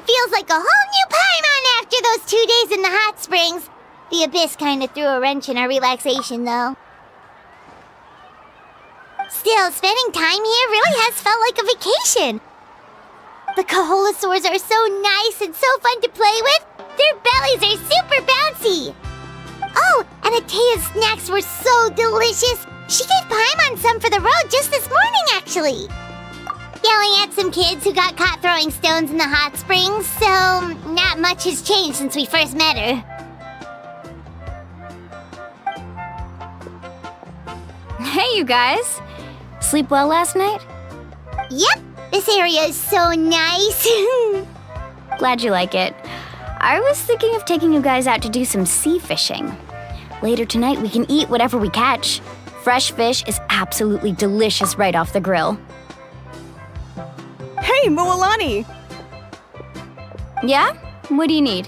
Feels like a whole new Paimon after those 2 days in the hot springs. The Abyss kind of threw a wrench in our relaxation, though. Still, spending time here really has felt like a vacation. The Kaholasaurs are so nice and so fun to play with. Their bellies are super bouncy. Oh, and Atea's snacks were so delicious. She gave Paimon some for the road just this morning, actually. Yelling at some kids who got caught throwing stones in the hot springs, so not much has changed since we first met her. Hey, you guys! Sleep well last night? Yep, this area is so nice. Glad you like it. I was thinking of taking you guys out to do some sea fishing. Later tonight, we can eat whatever we catch. Fresh fish is absolutely delicious right off the grill. Hey, Mualani! Yeah? What do you need?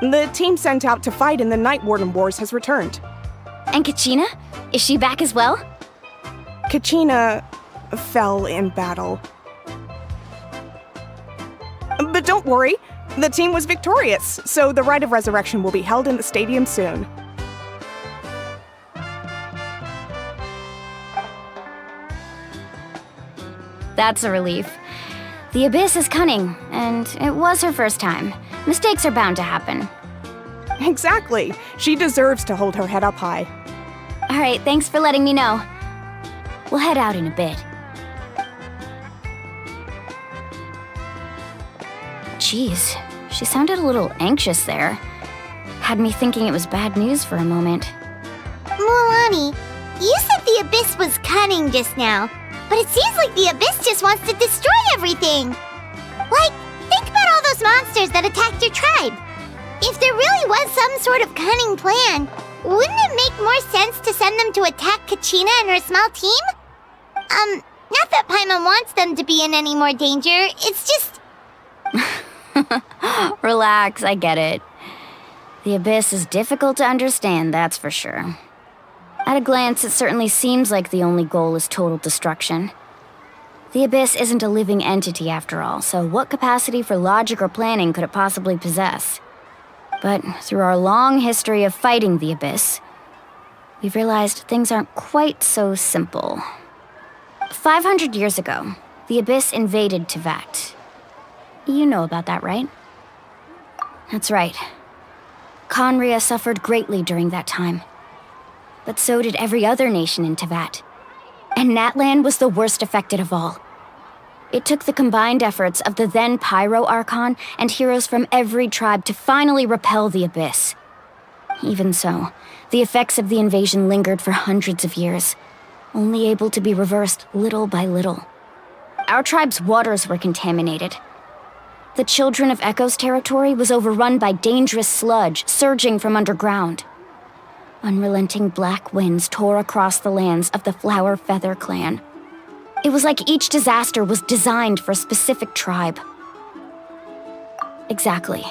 The team sent out to fight in the Night Warden Wars has returned. And Kachina? Is she back as well? Kachina fell in battle. But don't worry, the team was victorious, so the Rite of Resurrection will be held in the stadium soon. That's a relief. The Abyss is cunning, and it was her first time. Mistakes are bound to happen. Exactly. She deserves to hold her head up high. All right, thanks for letting me know. We'll head out in a bit. Jeez, she sounded a little anxious there. Had me thinking it was bad news for a moment. Mualani, you said the Abyss was cunning just now. But it seems like the Abyss just wants to destroy everything. Like, think about all those monsters that attacked your tribe. If there really was some sort of cunning plan, wouldn't it make more sense to send them to attack Kachina and her small team? Not that Paimon wants them to be in any more danger, it's just... Relax, I get it. The Abyss is difficult to understand, that's for sure. At a glance, it certainly seems like the only goal is total destruction. The Abyss isn't a living entity after all, so what capacity for logic or planning could it possibly possess? But through our long history of fighting the Abyss, we've realized things aren't quite so simple. 500 years ago, the Abyss invaded Teyvat. You know about that, right? That's right. Khaenri'ah suffered greatly during that time. But so did every other nation in Teyvat. And Natlan was the worst affected of all. It took the combined efforts of the then Pyro Archon and heroes from every tribe to finally repel the Abyss. Even so, the effects of the invasion lingered for hundreds of years, only able to be reversed little by little. Our tribe's waters were contaminated. The Children of Echo's territory was overrun by dangerous sludge surging from underground. Unrelenting black winds tore across the lands of the Flower Feather clan. It was like each disaster was designed for a specific tribe. Exactly.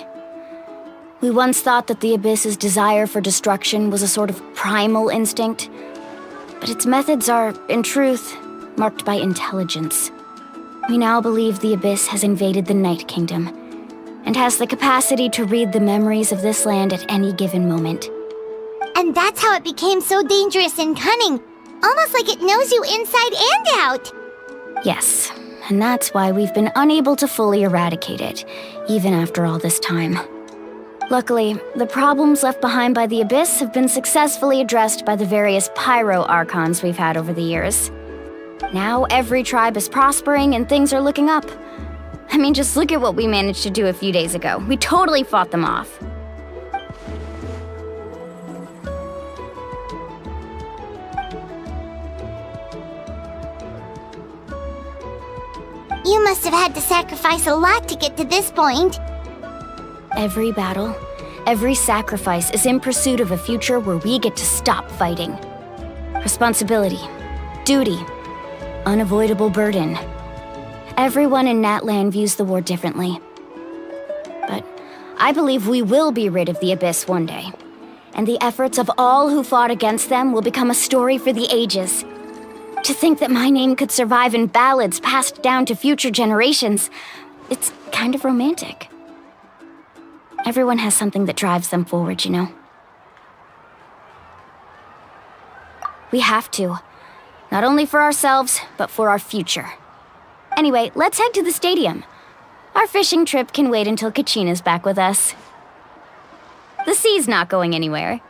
We once thought that the Abyss's desire for destruction was a sort of primal instinct, but its methods are, in truth, marked by intelligence. We now believe the Abyss has invaded the Night Kingdom, and has the capacity to read the memories of this land at any given moment. And that's how it became so dangerous and cunning. Almost like it knows you inside and out. Yes, and that's why we've been unable to fully eradicate it, even after all this time. Luckily, the problems left behind by the Abyss have been successfully addressed by the various Pyro Archons we've had over the years. Now every tribe is prospering and things are looking up. I mean, just look at what we managed to do a few days ago. We totally fought them off. must have had to sacrifice a lot to get to this point. Every battle, every sacrifice is in pursuit of a future where we get to stop fighting. Responsibility, duty, unavoidable burden. Everyone in Natlan views the war differently. But I believe we will be rid of the Abyss one day, and the efforts of all who fought against them will become a story for the ages. To think that my name could survive in ballads passed down to future generations, it's kind of romantic. Everyone has something that drives them forward, you know? We have to. Not only for ourselves, but for our future. Anyway, let's head to the stadium. Our fishing trip can wait until Kachina's back with us. The sea's not going anywhere.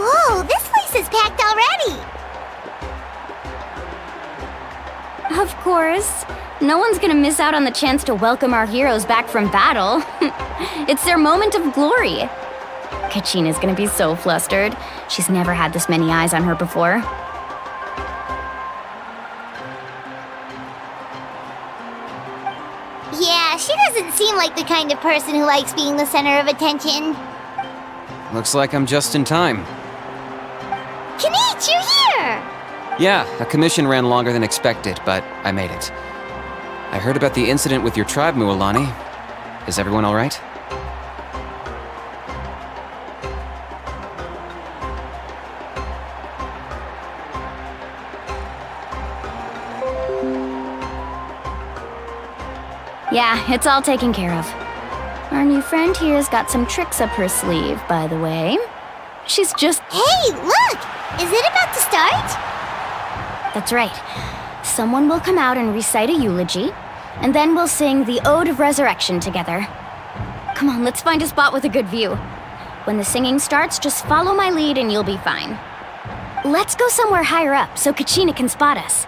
Whoa, this place is packed already! Of course. No one's gonna miss out on the chance to welcome our heroes back from battle. It's their moment of glory. Kachina's gonna be so flustered. She's never had this many eyes on her before. Yeah, she doesn't seem like the kind of person who likes being the center of attention. Looks like I'm just in time. Kanich, you're here! Yeah, a commission ran longer than expected, but I made it. I heard about the incident with your tribe, Mualani. Is everyone all right? Yeah, it's all taken care of. Our new friend here's got some tricks up her sleeve, by the way. She's just... Hey, look! Is it about to start? That's right. Someone will come out and recite a eulogy, and then we'll sing the Ode of Resurrection together. Come on, let's find a spot with a good view. When the singing starts, just follow my lead and you'll be fine. Let's go somewhere higher up so Kachina can spot us.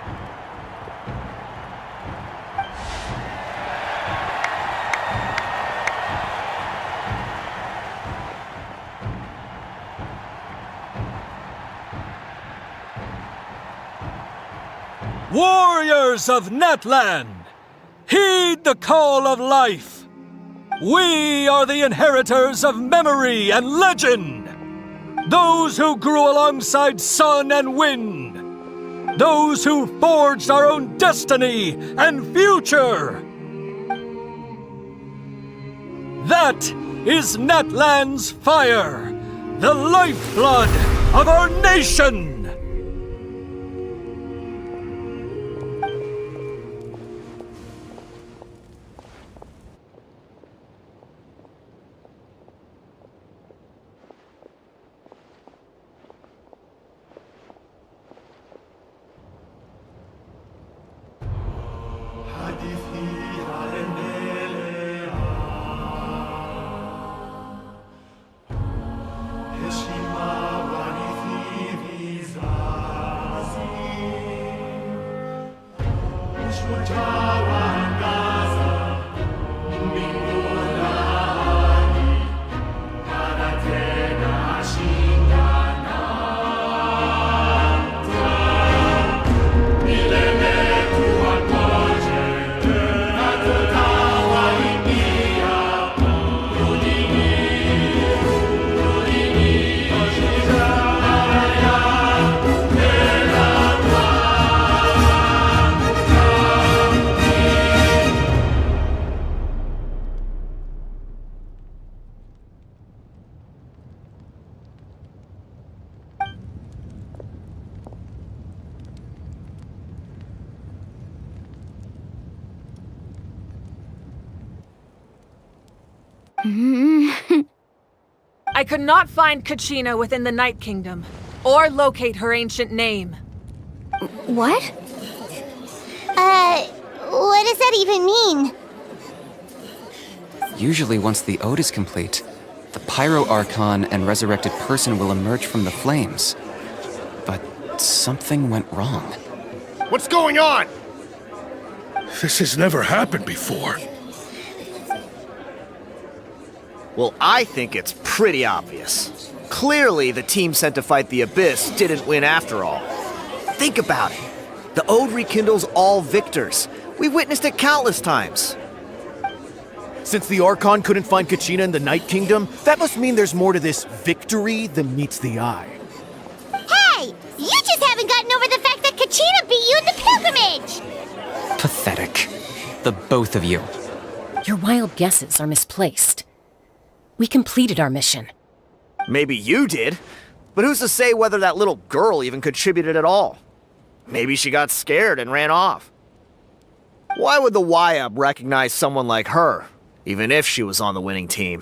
Warriors of Natlan, heed the call of life. We are the inheritors of memory and legend. Those who grew alongside sun and wind. Those who forged our own destiny and future. That is Natlan's fire, the lifeblood of our nation. I could not find Kachina within the Night Kingdom, or locate her ancient name. What? What does that even mean? Usually once the ode is complete, the Pyro Archon and resurrected person will emerge from the flames. But something went wrong. What's going on? This has never happened before. Well, I think it's pretty obvious. Clearly, the team sent to fight the Abyss didn't win after all. Think about it. The Ode rekindles all victors. We've witnessed it countless times. Since the Archon couldn't find Kachina in the Night Kingdom, that must mean there's more to this victory than meets the eye. Hey! You just haven't gotten over the fact that Kachina beat you in the pilgrimage! Pathetic. The both of you. Your wild guesses are misplaced. We completed our mission. Maybe you did, but who's to say whether that little girl even contributed at all? Maybe she got scared and ran off. Why would the YUB recognize someone like her, even if she was on the winning team?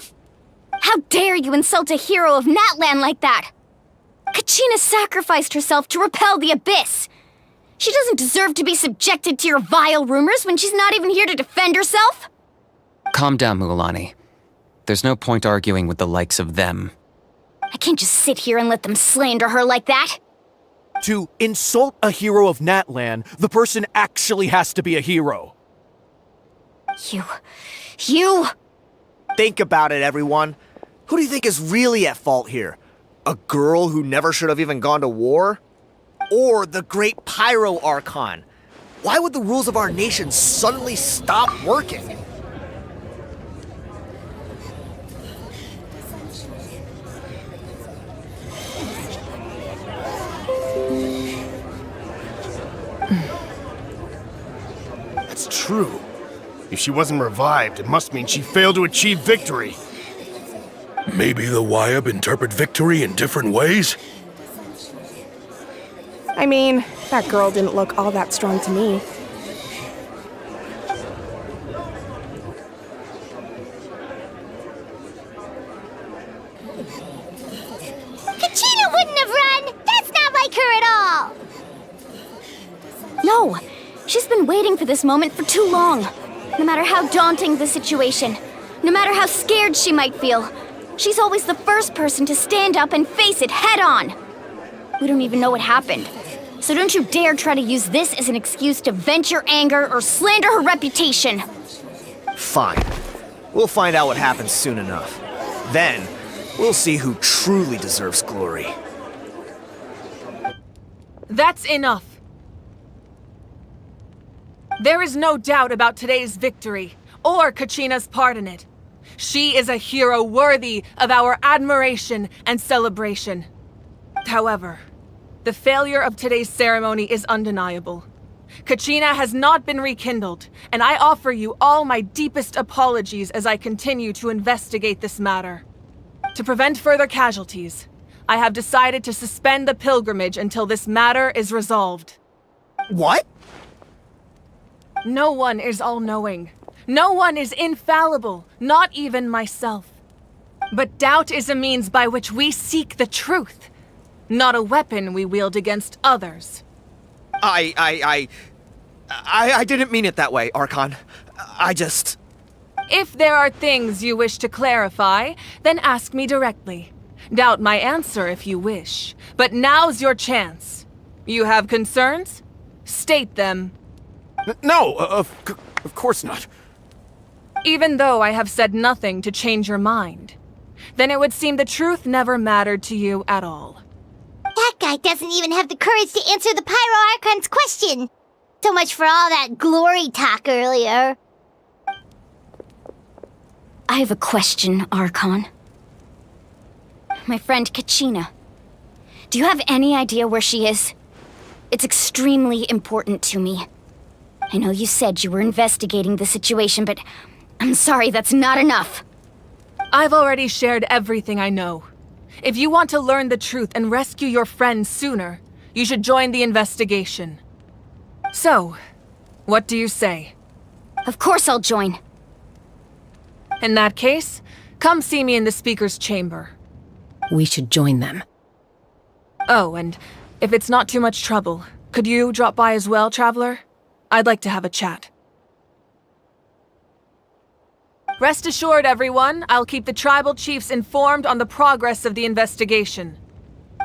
How dare you insult a hero of Natlan like that? Kachina sacrificed herself to repel the Abyss. She doesn't deserve to be subjected to your vile rumors when she's not even here to defend herself. Calm down, Mualani. There's no point arguing with the likes of them. I can't just sit here and let them slander her like that. To insult a hero of Natlan, the person actually has to be a hero. You... Think about it, everyone. Who do you think is really at fault here? A girl who never should have even gone to war? Or the great Pyro Archon? Why would the rules of our nation suddenly stop working? That's true. If she wasn't revived, it must mean she failed to achieve victory. Maybe the YUB interpret victory in different ways? I mean, that girl didn't look all that strong to me. Kachina wouldn't have run! That's not like her at all! No, she's been waiting for this moment for too long. No matter how daunting the situation, no matter how scared she might feel, she's always the first person to stand up and face it head on. We don't even know what happened, so don't you dare try to use this as an excuse to vent your anger or slander her reputation. Fine. We'll find out what happens soon enough. Then, we'll see who truly deserves glory. That's enough. There is no doubt about today's victory, or Kachina's part in it. She is a hero worthy of our admiration and celebration. However, the failure of today's ceremony is undeniable. Kachina has not been rekindled, and I offer you all my deepest apologies as I continue to investigate this matter. To prevent further casualties, I have decided to suspend the pilgrimage until this matter is resolved. What? No one is all-knowing. No one is infallible, not even myself. But doubt is a means by which we seek the truth, not a weapon we wield against others. I didn't mean it that way, Archon. I just... If there are things you wish to clarify, then ask me directly. Doubt my answer if you wish, but now's your chance. You have concerns? State them. No, of course not. Even though I have said nothing to change your mind, then it would seem the truth never mattered to you at all. That guy doesn't even have the courage to answer the Pyro Archon's question. So much for all that glory talk earlier. I have a question, Archon. My friend Kachina. Do you have any idea where she is? It's extremely important to me. I know you said you were investigating the situation, but I'm sorry, that's not enough. I've already shared everything I know. If you want to learn the truth and rescue your friend sooner, you should join the investigation. So, what do you say? Of course I'll join. In that case, Come see me in the speaker's chamber. We should join them. Oh, and if it's not too much trouble, could you drop by as well, Traveler? I'd like to have a chat. Rest assured, everyone, I'll keep the tribal chiefs informed on the progress of the investigation.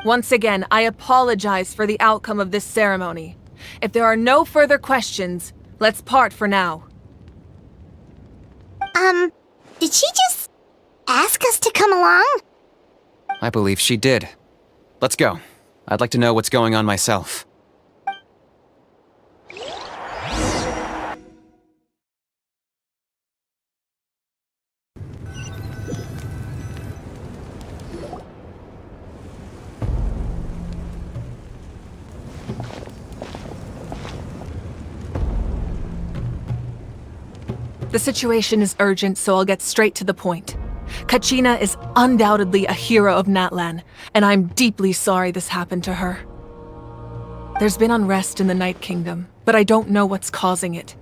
Once again, I apologize for the outcome of this ceremony. If there are no further questions, let's part for now. Did she just ask us to come along? I believe she did. Let's go. I'd like to know what's going on myself. The situation is urgent, so I'll get straight to the point. Kachina is undoubtedly a hero of Natlan, and I'm deeply sorry this happened to her. There's been unrest in the Night Kingdom, but I don't know what's causing it.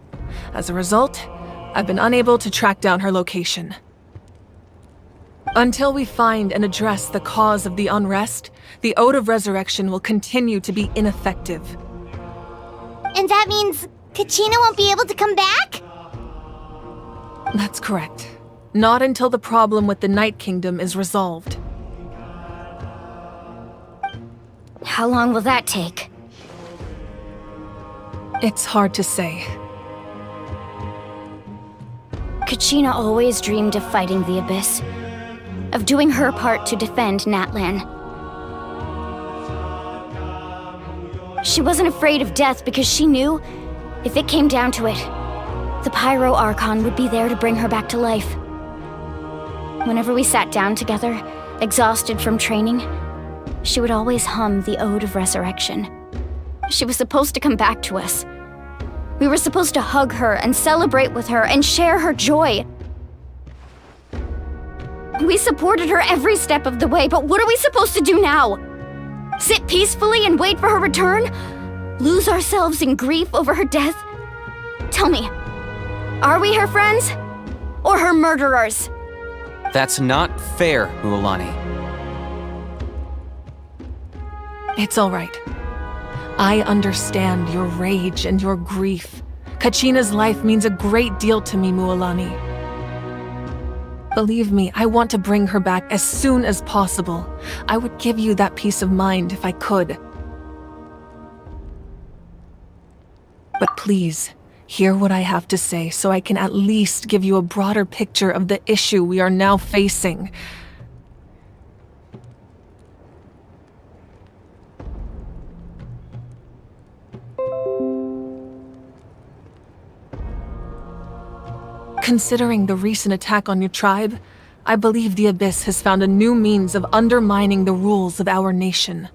As a result, I've been unable to track down her location. Until we find and address the cause of the unrest, the Ode of Resurrection will continue to be ineffective. And that means Kachina won't be able to come back? That's correct. Not until the problem with the Night Kingdom is resolved. How long will that take? It's hard to say. Kachina always dreamed of fighting the Abyss, of doing her part to defend Natlan. She wasn't afraid of death because she knew, if it came down to it, the Pyro Archon would be there to bring her back to life. Whenever we sat down together, exhausted from training, she would always hum the Ode of Resurrection. She was supposed to come back to us. We were supposed to hug her and celebrate with her and share her joy. We supported her every step of the way, but what are we supposed to do now? Sit peacefully and wait for her return? Lose ourselves in grief over her death? Tell me, are we her friends? Or her murderers? That's not fair, Mualani. It's all right. I understand your rage and your grief. Kachina's life means a great deal to me, Mualani. Believe me, I want to bring her back as soon as possible. I would give you that peace of mind if I could. But please, hear what I have to say so I can at least give you a broader picture of the issue we are now facing. Considering the recent attack on your tribe, I believe the Abyss has found a new means of undermining the rules of our nation.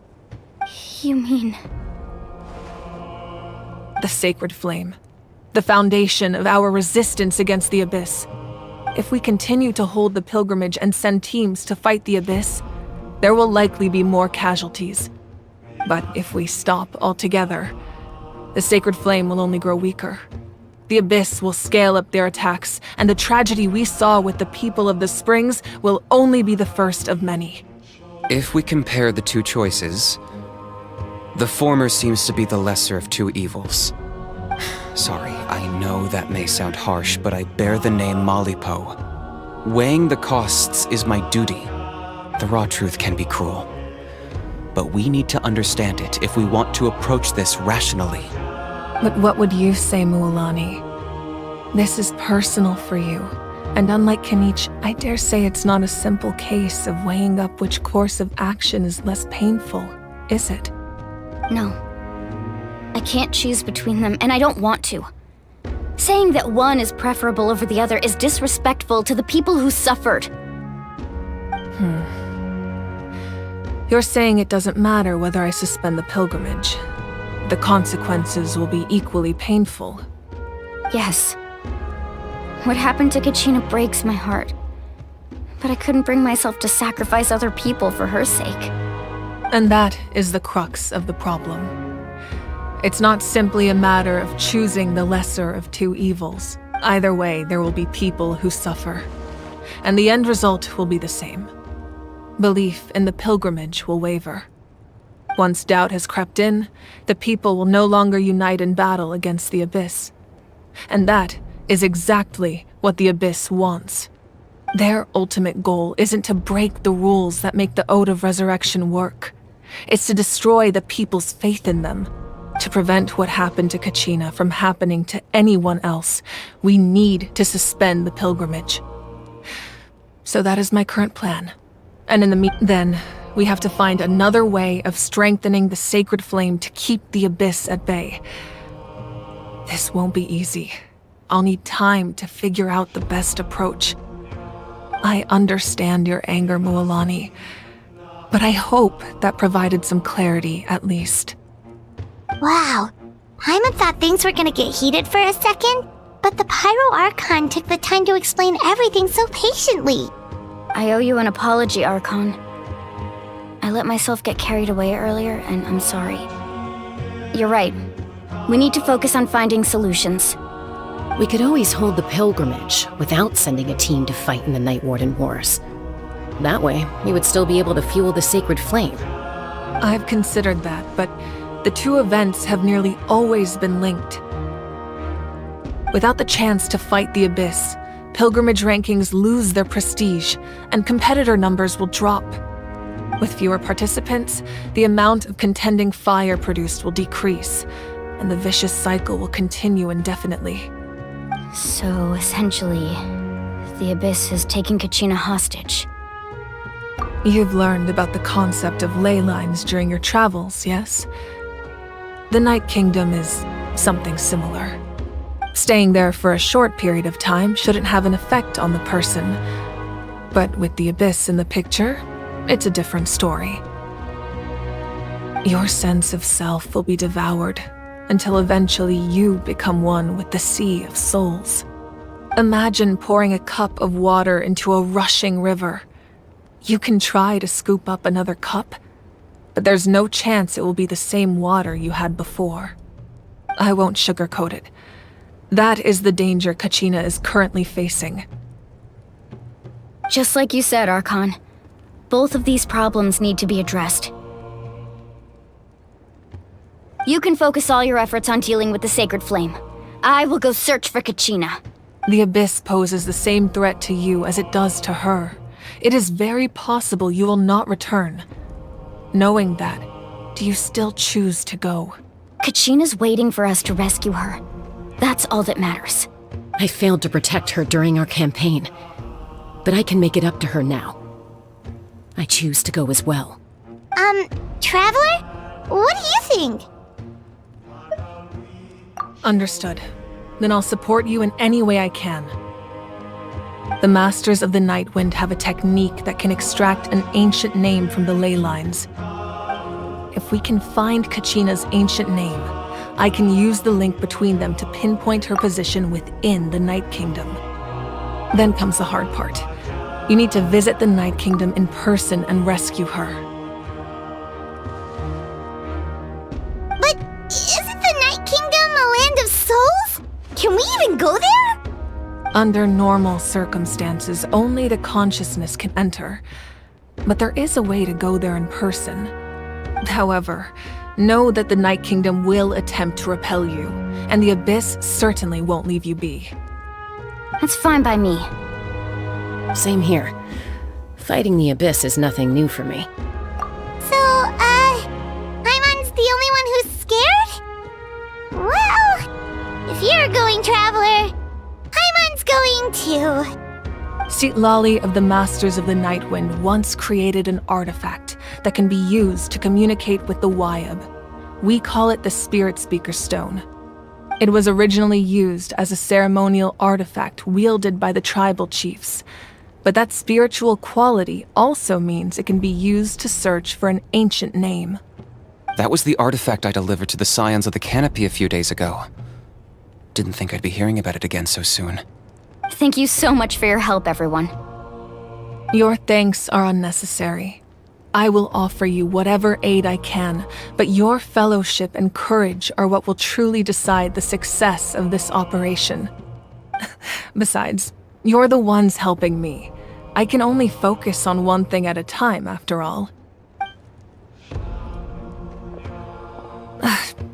You mean... The Sacred Flame. The foundation of our resistance against the Abyss. If we continue to hold the pilgrimage and send teams to fight the Abyss, there will likely be more casualties. But if we stop altogether, the Sacred Flame will only grow weaker. The Abyss will scale up their attacks, and the tragedy we saw with the people of the Springs will only be the first of many. If we compare the two choices, the former seems to be the lesser of two evils. Sorry, I know that may sound harsh, but I bear the name Malipo. Weighing the costs is my duty. The raw truth can be cruel. But we need to understand it if we want to approach this rationally. But what would you say, Mualani? This is personal for you, and unlike Kanich, I dare say it's not a simple case of weighing up which course of action is less painful, is it? No. I can't choose between them, and I don't want to. Saying that one is preferable over the other is disrespectful to the people who suffered. You're saying it doesn't matter whether I suspend the pilgrimage. The consequences will be equally painful. Yes. What happened to Kachina breaks my heart. But I couldn't bring myself to sacrifice other people for her sake. And that is the crux of the problem. It's not simply a matter of choosing the lesser of two evils. Either way, there will be people who suffer. and the end result will be the same. Belief in the pilgrimage will waver. Once doubt has crept in, the people will no longer unite in battle against the Abyss. And that is exactly what the Abyss wants. Their ultimate goal isn't to break the rules that make the Ode of Resurrection work. It's to destroy the people's faith in them. To prevent what happened to Kachina from happening to anyone else, we need to suspend the pilgrimage. So that is my current plan. And in the then, we have to find another way of strengthening the sacred flame to keep the Abyss at bay. This won't be easy. I'll need time to figure out the best approach. I understand your anger, Mualani, but I hope that provided some clarity at least. Wow. Paimon thought things were gonna get heated for a second, but the Pyro Archon took the time to explain everything so patiently. I owe you an apology, Archon. I let myself get carried away earlier, and I'm sorry. You're right. We need to focus on finding solutions. We could always hold the pilgrimage without sending a team to fight in the Night Warden Wars. That way, we would still be able to fuel the sacred flame. I've considered that, but the two events have nearly always been linked. Without the chance to fight the Abyss, pilgrimage rankings lose their prestige, and competitor numbers will drop. With fewer participants, the amount of contending fire produced will decrease, and the vicious cycle will continue indefinitely. So, essentially, the Abyss has taken Kachina hostage. You've learned about the concept of ley lines during your travels, yes? The Night Kingdom is something similar. Staying there for a short period of time shouldn't have an effect on the person. But with the Abyss in the picture, it's a different story. Your sense of self will be devoured until eventually you become one with the Sea of Souls. Imagine pouring a cup of water into a rushing river. You can try to scoop up another cup, but there's no chance it will be the same water you had before. I won't sugarcoat it. That is the danger Kachina is currently facing. Just like you said, Archon. Both of these problems need to be addressed. You can focus all your efforts on dealing with the sacred flame. I will go search for Kachina. The Abyss poses the same threat to you as it does to her. It is very possible you will not return. Knowing that, do you still choose to go? Kachina's waiting for us to rescue her. That's all that matters. I failed to protect her during our campaign, but I can make it up to her now. I choose to go as well. Traveler? What do you think? Understood. Then I'll support you in any way I can. The Masters of the Night Wind have a technique that can extract an ancient name from the ley lines. If we can find Kachina's ancient name, I can use the link between them to pinpoint her position within the Night Kingdom. Then comes the hard part. You need to visit the Night Kingdom in person and rescue her. But isn't the Night Kingdom a land of souls? Can we even go there? Under normal circumstances, only the consciousness can enter. But there is a way to go there in person. However, know that the Night Kingdom will attempt to repel you, and the Abyss certainly won't leave you be. That's fine by me. Same here. Fighting the Abyss is nothing new for me. So, Paimon's the only one who's scared? Well, if you're going, Traveler, Paimon's going too. Sitlali of the Masters of the Night Wind once created an artifact that can be used to communicate with the Wyab. We call it the Spirit Speaker Stone. It was originally used as a ceremonial artifact wielded by the tribal chiefs, but that spiritual quality also means it can be used to search for an ancient name. That was the artifact I delivered to the Scions of the Canopy a few days ago. Didn't think I'd be hearing about it again so soon. Thank you so much for your help, everyone. Your thanks are unnecessary. I will offer you whatever aid I can, but your fellowship and courage are what will truly decide the success of this operation. Besides, you're the ones helping me, I can only focus on one thing at a time, after all.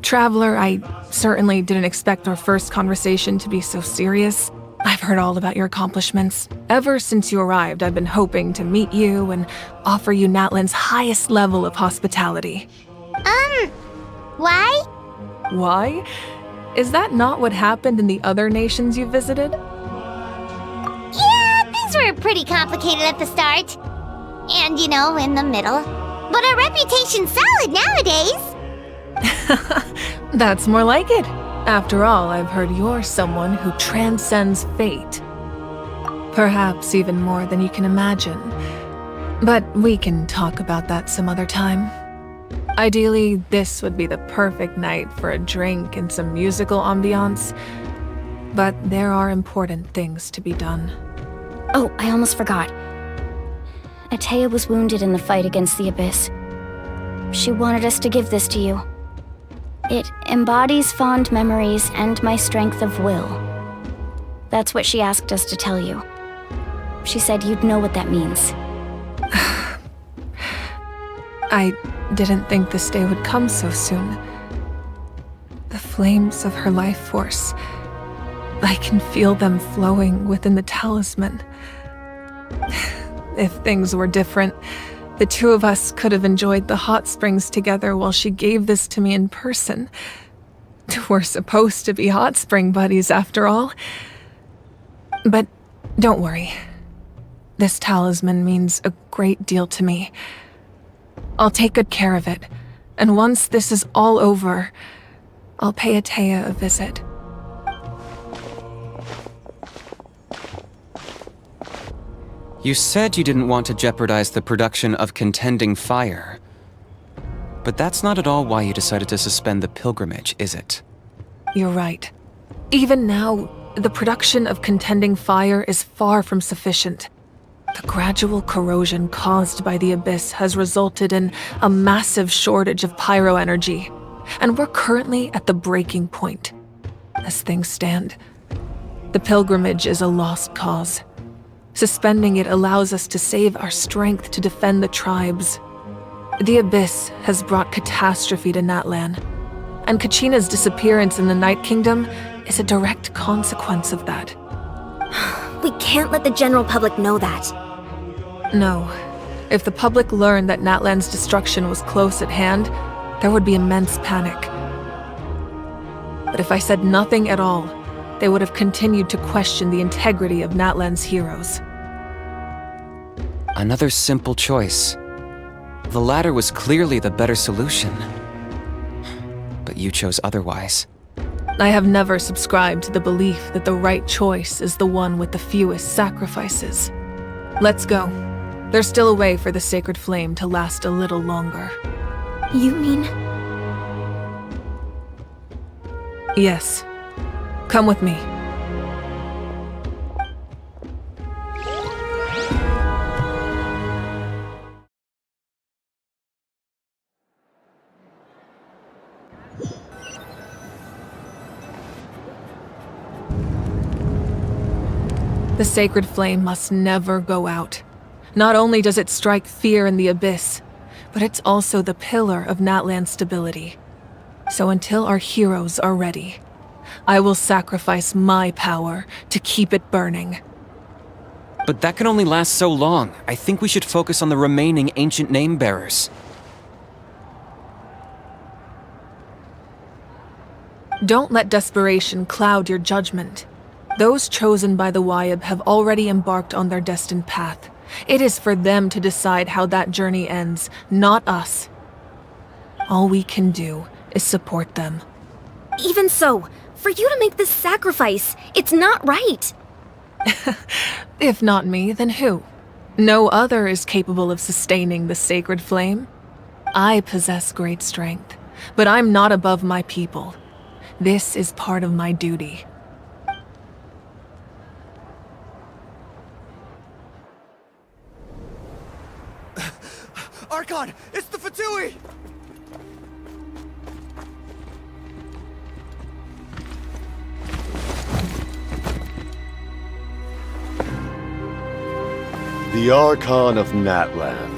Traveler, I certainly didn't expect our first conversation to be so serious. I've heard all about your accomplishments. Ever since you arrived, I've been hoping to meet you and offer you Natlan's highest level of hospitality. Why? Why? Is that not what happened in the other nations you visited? Yeah, things were pretty complicated at the start. And, in the middle. But our reputation's solid nowadays. That's more like it. After all, I've heard you're someone who transcends fate. Perhaps even more than you can imagine. But we can talk about that some other time. Ideally, this would be the perfect night for a drink and some musical ambiance. But there are important things to be done. Oh, I almost forgot. Atea was wounded in the fight against the Abyss. She wanted us to give this to you. It embodies fond memories and my strength of will. That's what she asked us to tell you. She said you'd know what that means. I didn't think this day would come so soon. The flames of her life force. I can feel them flowing within the talisman. If things were different, the two of us could have enjoyed the hot springs together while she gave this to me in person. We're supposed to be hot spring buddies after all. But don't worry. This talisman means a great deal to me. I'll take good care of it, and once this is all over, I'll pay Atea a visit. You said you didn't want to jeopardize the production of Contending Fire. But that's not at all why you decided to suspend the pilgrimage, is it? You're right. Even now, the production of Contending Fire is far from sufficient. The gradual corrosion caused by the Abyss has resulted in a massive shortage of Pyro energy, and we're currently at the breaking point. As things stand, the pilgrimage is a lost cause. Suspending it allows us to save our strength to defend the tribes. The Abyss has brought catastrophe to Natlan, and Kachina's disappearance in the Night Kingdom is a direct consequence of that. We can't let the general public know that. No. If the public learned that Natlan's destruction was close at hand, there would be immense panic. But if I said nothing at all, they would have continued to question the integrity of Natlan's heroes. Another simple choice. The latter was clearly the better solution. But you chose otherwise. I have never subscribed to the belief that the right choice is the one with the fewest sacrifices. Let's go. There's still a way for the sacred flame to last a little longer. You mean? Yes. Come with me. The sacred flame must never go out. Not only does it strike fear in the Abyss, but it's also the pillar of Natlan's stability. So until our heroes are ready, I will sacrifice my power to keep it burning. But that can only last so long. I think we should focus on the remaining ancient name-bearers. Don't let desperation cloud your judgment. Those chosen by the Wyab have already embarked on their destined path. It is for them to decide how that journey ends, not us. All we can do is support them. Even so, for you to make this sacrifice, it's not right. If not me, then who? No other is capable of sustaining the sacred flame. I possess great strength, but I'm not above my people. This is part of my duty. Archon! It's the Fatui! The Archon of Natlan.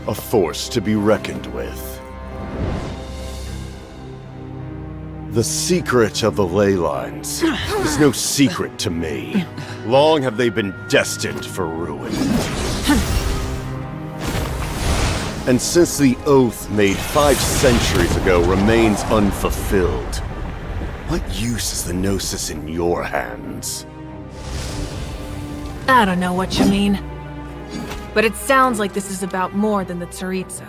A force to be reckoned with. The secret of the ley lines is no secret to me. Long have they been destined for ruin. And since the oath made 5 centuries ago remains unfulfilled, what use is the Gnosis in your hands? I don't know what you mean. But it sounds like this is about more than the Tsaritsa.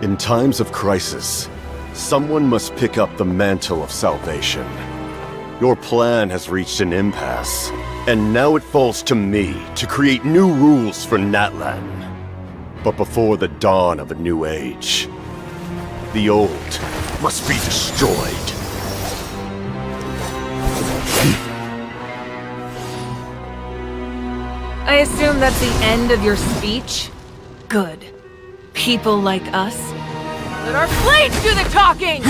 In times of crisis, someone must pick up the mantle of salvation. Your plan has reached an impasse, and now it falls to me to create new rules for Natlan. But before the dawn of a new age, the old must be destroyed. I assume that's the end of your speech? Good. People like us? Let our blades do the talking!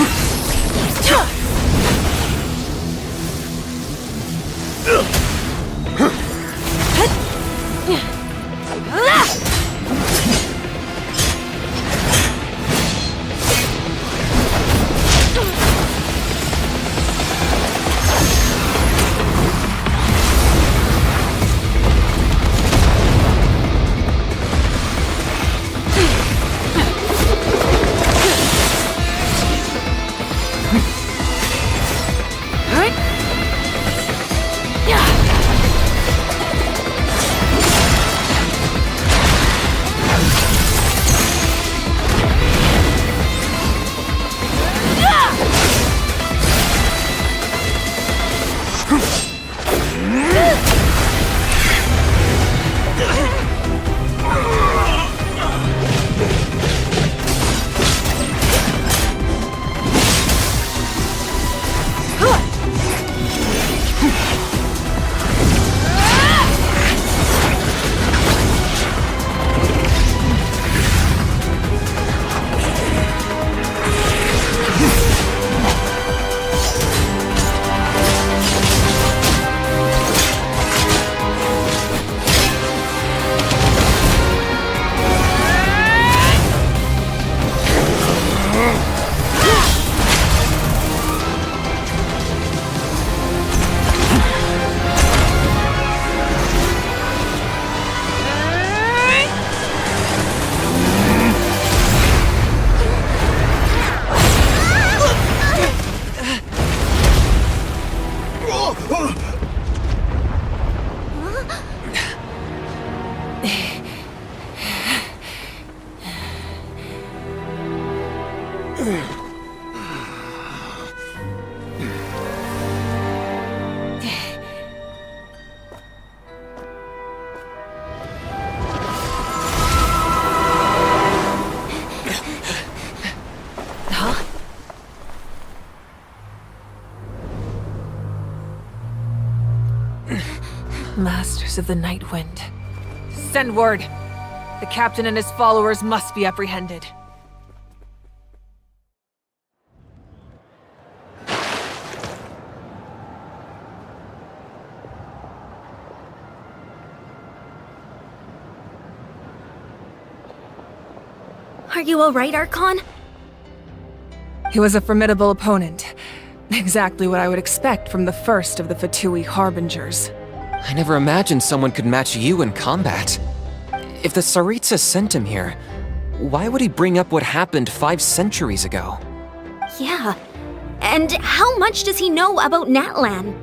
Masters of the Night Wind. Send word! The captain and his followers must be apprehended. Are you alright, Archon? He was a formidable opponent. Exactly what I would expect from the first of the Fatui Harbingers. I never imagined someone could match you in combat. If the Tsaritsa sent him here, why would he bring up what happened 5 centuries ago? Yeah. And how much does he know about Natlan?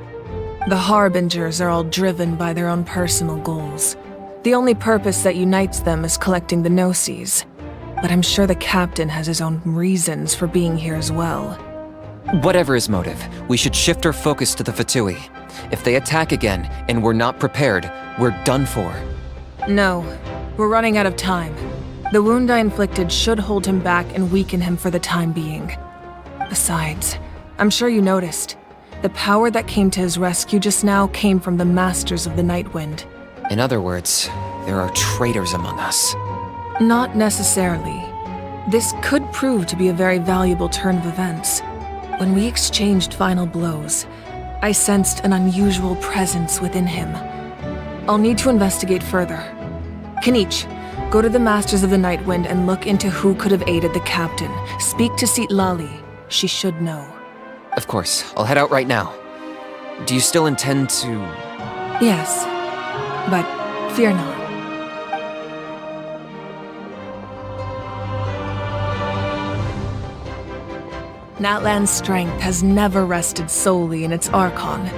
The Harbingers are all driven by their own personal goals. The only purpose that unites them is collecting the Gnosis. But I'm sure the captain has his own reasons for being here as well. Whatever his motive, we should shift our focus to the Fatui. If they attack again, and we're not prepared, we're done for. No, we're running out of time. The wound I inflicted should hold him back and weaken him for the time being. Besides, I'm sure you noticed, the power that came to his rescue just now came from the Masters of the Night Wind. In other words, there are traitors among us. Not necessarily. This could prove to be a very valuable turn of events. When we exchanged final blows, I sensed an unusual presence within him. I'll need to investigate further. Kanich, go to the Masters of the Nightwind and look into who could have aided the captain. Speak to Lali. She should know. Of course, I'll head out right now. Do you still intend to... Yes, but fear not. Natlan's strength has never rested solely in its Archon.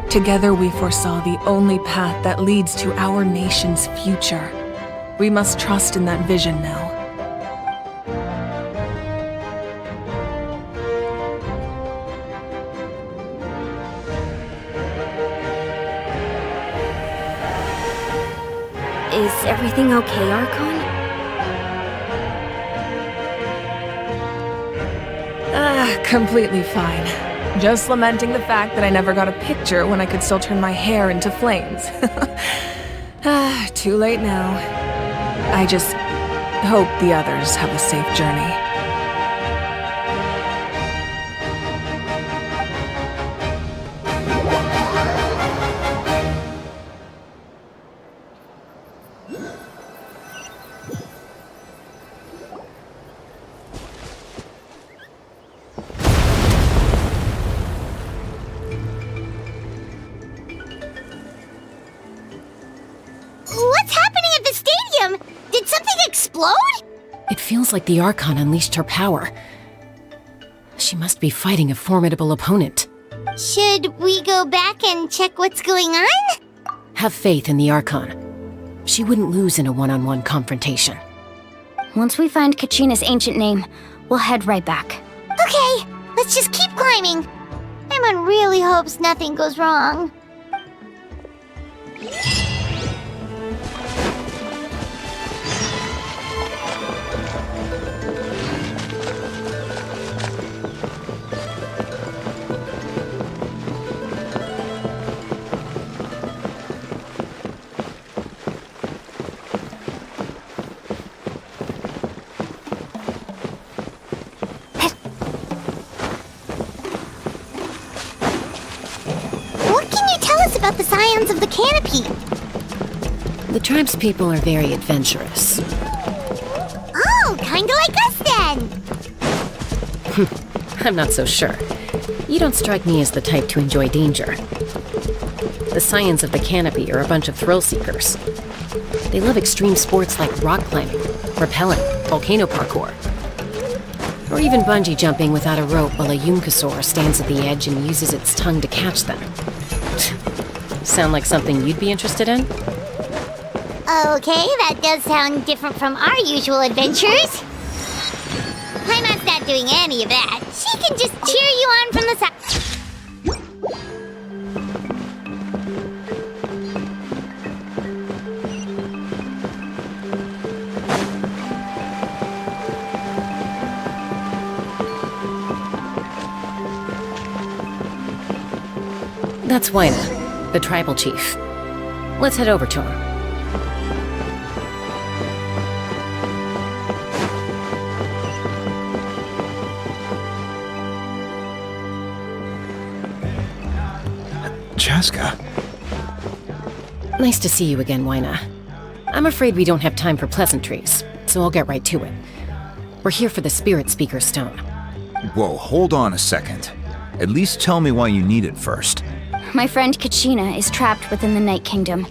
Together we foresaw the only path that leads to our nation's future. We must trust in that vision now. Is everything okay, Archon? Completely fine. Just lamenting the fact that I never got a picture when I could still turn my hair into flames. Too late now. I just hope the others have a safe journey. What's happening at the stadium? Did something explode? It feels like the Archon unleashed her power. She must be fighting a formidable opponent. Should we go back and check what's going on? Have faith in the Archon. She wouldn't lose in a one-on-one confrontation. Once we find Kachina's ancient name, we'll head right back. Okay, let's just keep climbing. Paimon really hopes nothing goes wrong. About the scions of the canopy. The tribespeople are very adventurous. Oh, kinda like us then. I'm not so sure. You don't strike me as the type to enjoy danger. The scions of the canopy are a bunch of thrill seekers. They love extreme sports like rock climbing, rappelling, volcano parkour, or even bungee jumping without a rope while a Yunkasaur stands at the edge and uses its tongue to catch them. Sound like something you'd be interested in? Okay, that does sound different from our usual adventures. Paimon's not doing any of that. She can just cheer you on from the side. That's Wyna, the tribal chief. Let's head over to him. Chaska. Nice to see you again, Wyna. I'm afraid we don't have time for pleasantries, so I'll get right to it. We're here for the Spirit Speaker Stone. Whoa, hold on a second. At least tell me why you need it first. My friend Kachina is trapped within the Night Kingdom.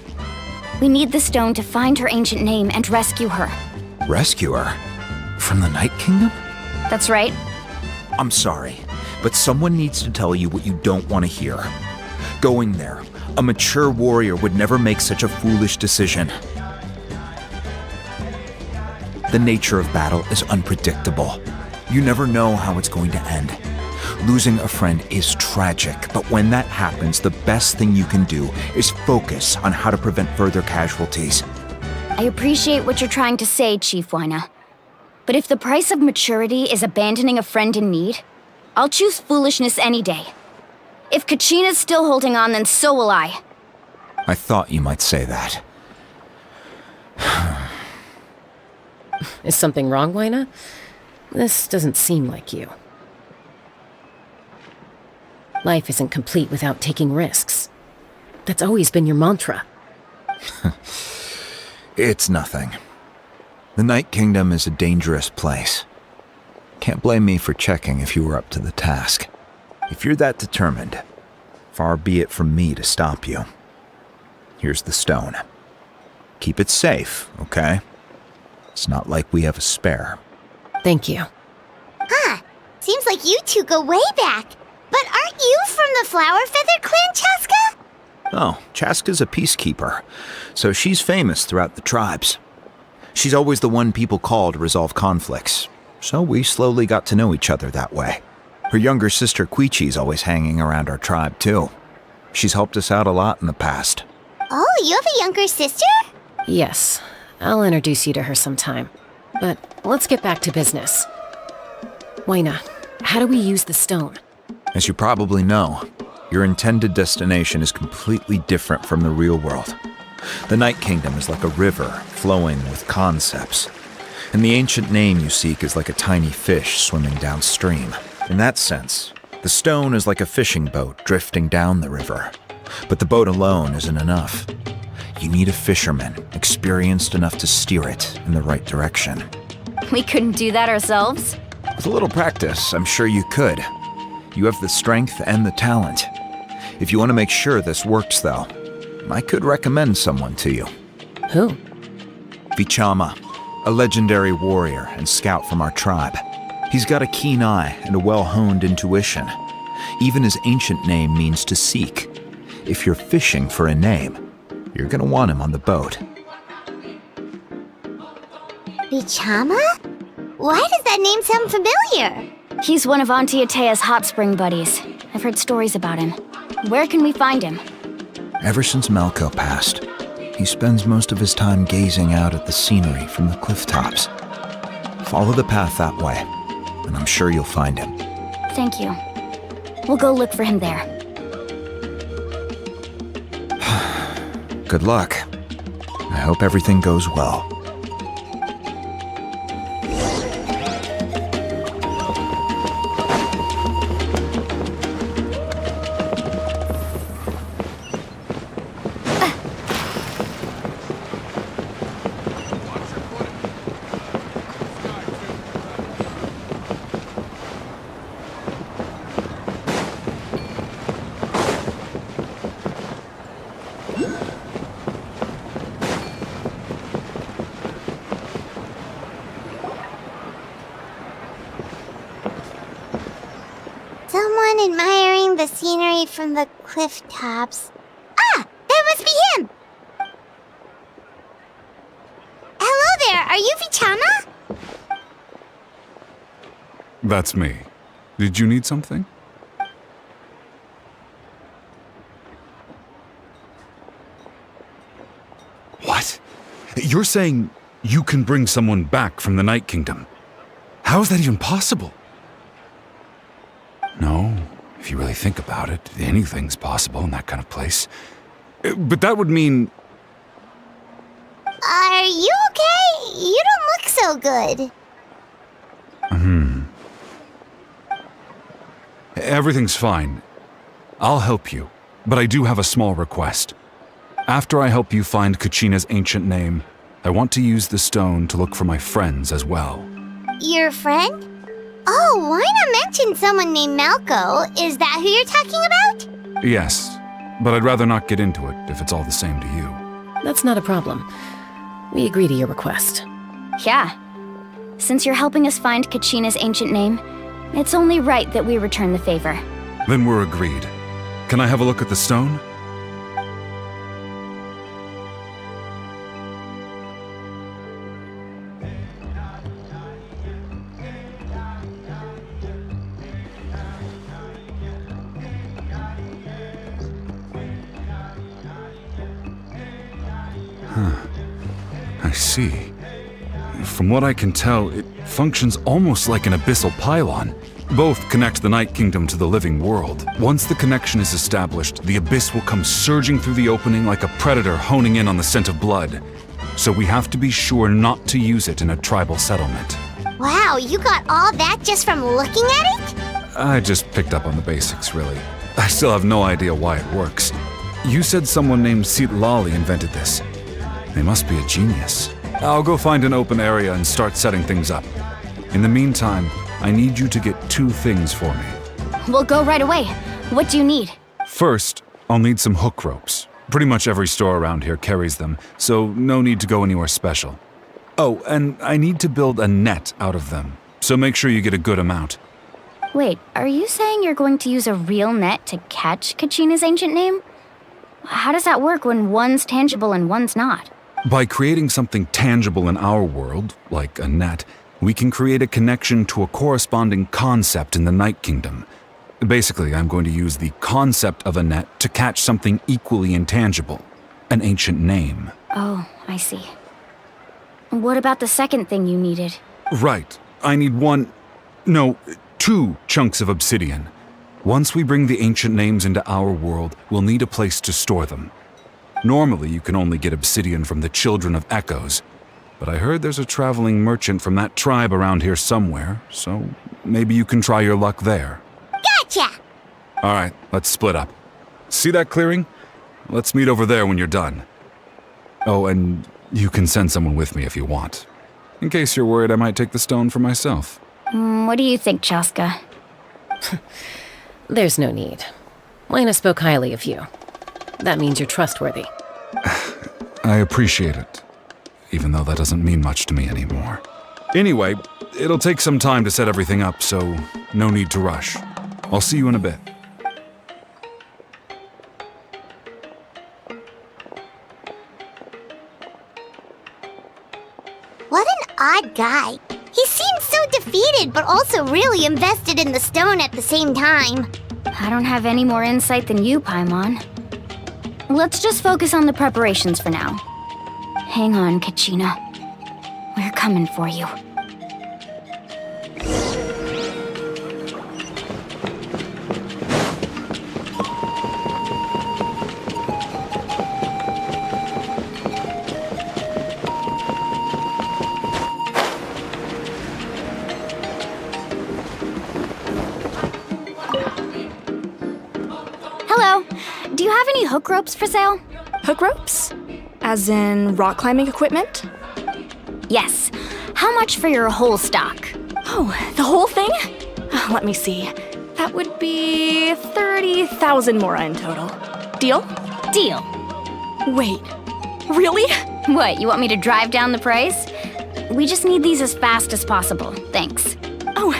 We need the stone to find her ancient name and rescue her. Rescue her? From the Night Kingdom? That's right. I'm sorry, but someone needs to tell you what you don't want to hear. Going there, a mature warrior would never make such a foolish decision. The nature of battle is unpredictable. You never know how it's going to end. Losing a friend is tragic, but when that happens, the best thing you can do is focus on how to prevent further casualties. I appreciate what you're trying to say, Chief Wyna. But if the price of maturity is abandoning a friend in need, I'll choose foolishness any day. If Kachina's still holding on, then so will I. I thought you might say that. Is something wrong, Wyna? This doesn't seem like you. Life isn't complete without taking risks. That's always been your mantra. It's nothing. The Night Kingdom is a dangerous place. Can't blame me for checking if you were up to the task. If you're that determined, far be it from me to stop you. Here's the stone. Keep it safe, okay? It's not like we have a spare. Thank you. Huh. Seems like you two go way back. But aren't you from the Flower Feather Clan, Chaska? Oh, Chaska's a peacekeeper, so she's famous throughout the tribes. She's always the one people call to resolve conflicts, so we slowly got to know each other that way. Her younger sister Quichi's always hanging around our tribe, too. She's helped us out a lot in the past. Oh, you have a younger sister? Yes, I'll introduce you to her sometime. But let's get back to business. Waina, how do we use the stone? As you probably know, your intended destination is completely different from the real world. The Night Kingdom is like a river flowing with concepts, and the ancient name you seek is like a tiny fish swimming downstream. In that sense, the stone is like a fishing boat drifting down the river, but the boat alone isn't enough. You need a fisherman experienced enough to steer it in the right direction. We couldn't do that ourselves? With a little practice, I'm sure you could. You have the strength and the talent. If you want to make sure this works, though, I could recommend someone to you. Who? Vichama, a legendary warrior and scout from our tribe. He's got a keen eye and a well-honed intuition. Even his ancient name means to seek. If you're fishing for a name, you're gonna want him on the boat. Vichama? Why does that name sound familiar? He's one of Auntie Atea's hot spring buddies. I've heard stories about him. Where can we find him? Ever since Malco passed, he spends most of his time gazing out at the scenery from the cliff tops. Follow the path that way, and I'm sure you'll find him. Thank you. We'll go look for him there. Good luck. I hope everything goes well. Someone admiring the scenery from the cliff tops. Ah! That must be him! Hello there, are you Vichama? That's me. Did you need something? What? You're saying you can bring someone back from the Night Kingdom? How is that even possible? No, if you really think about it, anything's possible in that kind of place. But that would mean... Are you okay? You don't look so good. Everything's fine. I'll help you, but I do have a small request. After I help you find Kachina's ancient name, I want to use the stone to look for my friends as well. Your friend? Oh, why not mention someone named Malco? Is that who you're talking about? Yes, but I'd rather not get into it if it's all the same to you. That's not a problem. We agree to your request. Yeah. Since you're helping us find Kachina's ancient name, it's only right that we return the favor. Then we're agreed. Can I have a look at the stone? I see. From what I can tell, it functions almost like an abyssal pylon. Both connect the Night Kingdom to the living world. Once the connection is established, the abyss will come surging through the opening like a predator honing in on the scent of blood. So we have to be sure not to use it in a tribal settlement. Wow, you got all that just from looking at it? I just picked up on the basics, really. I still have no idea why it works. You said someone named Lali invented this. They must be a genius. I'll go find an open area and start setting things up. In the meantime, I need you to get 2 things for me. We'll go right away. What do you need? First, I'll need some hook ropes. Pretty much every store around here carries them, so no need to go anywhere special. Oh, and I need to build a net out of them, so make sure you get a good amount. Wait, are you saying you're going to use a real net to catch Kachina's ancient name? How does that work when one's tangible and one's not? By creating something tangible in our world, like a net, we can create a connection to a corresponding concept in the Night Kingdom. Basically, I'm going to use the concept of a net to catch something equally intangible, an ancient name. Oh, I see. What about the second thing you needed? Right. I need 2 chunks of obsidian. Once we bring the ancient names into our world, we'll need a place to store them. Normally, you can only get obsidian from the Children of Echoes, but I heard there's a traveling merchant from that tribe around here somewhere, so maybe you can try your luck there. Gotcha! Alright, let's split up. See that clearing? Let's meet over there when you're done. Oh, and you can send someone with me if you want. In case you're worried I might take the stone for myself. What do you think, Chaska? There's no need. Lena spoke highly of you. That means you're trustworthy. I appreciate it, even though that doesn't mean much to me anymore. Anyway, it'll take some time to set everything up, so no need to rush. I'll see you in a bit. What an odd guy. He seems so defeated, but also really invested in the stone at the same time. I don't have any more insight than you, Paimon. Let's just focus on the preparations for now. Hang on, Kachina. We're coming for you. Hello. Do you have any hook ropes for sale? Hook ropes? As in rock climbing equipment? Yes. How much for your whole stock? Oh, the whole thing? Let me see. That would be 30,000 mora in total. Deal? Deal. Wait, really? What, you want me to drive down the price? We just need these as fast as possible. Thanks. Oh,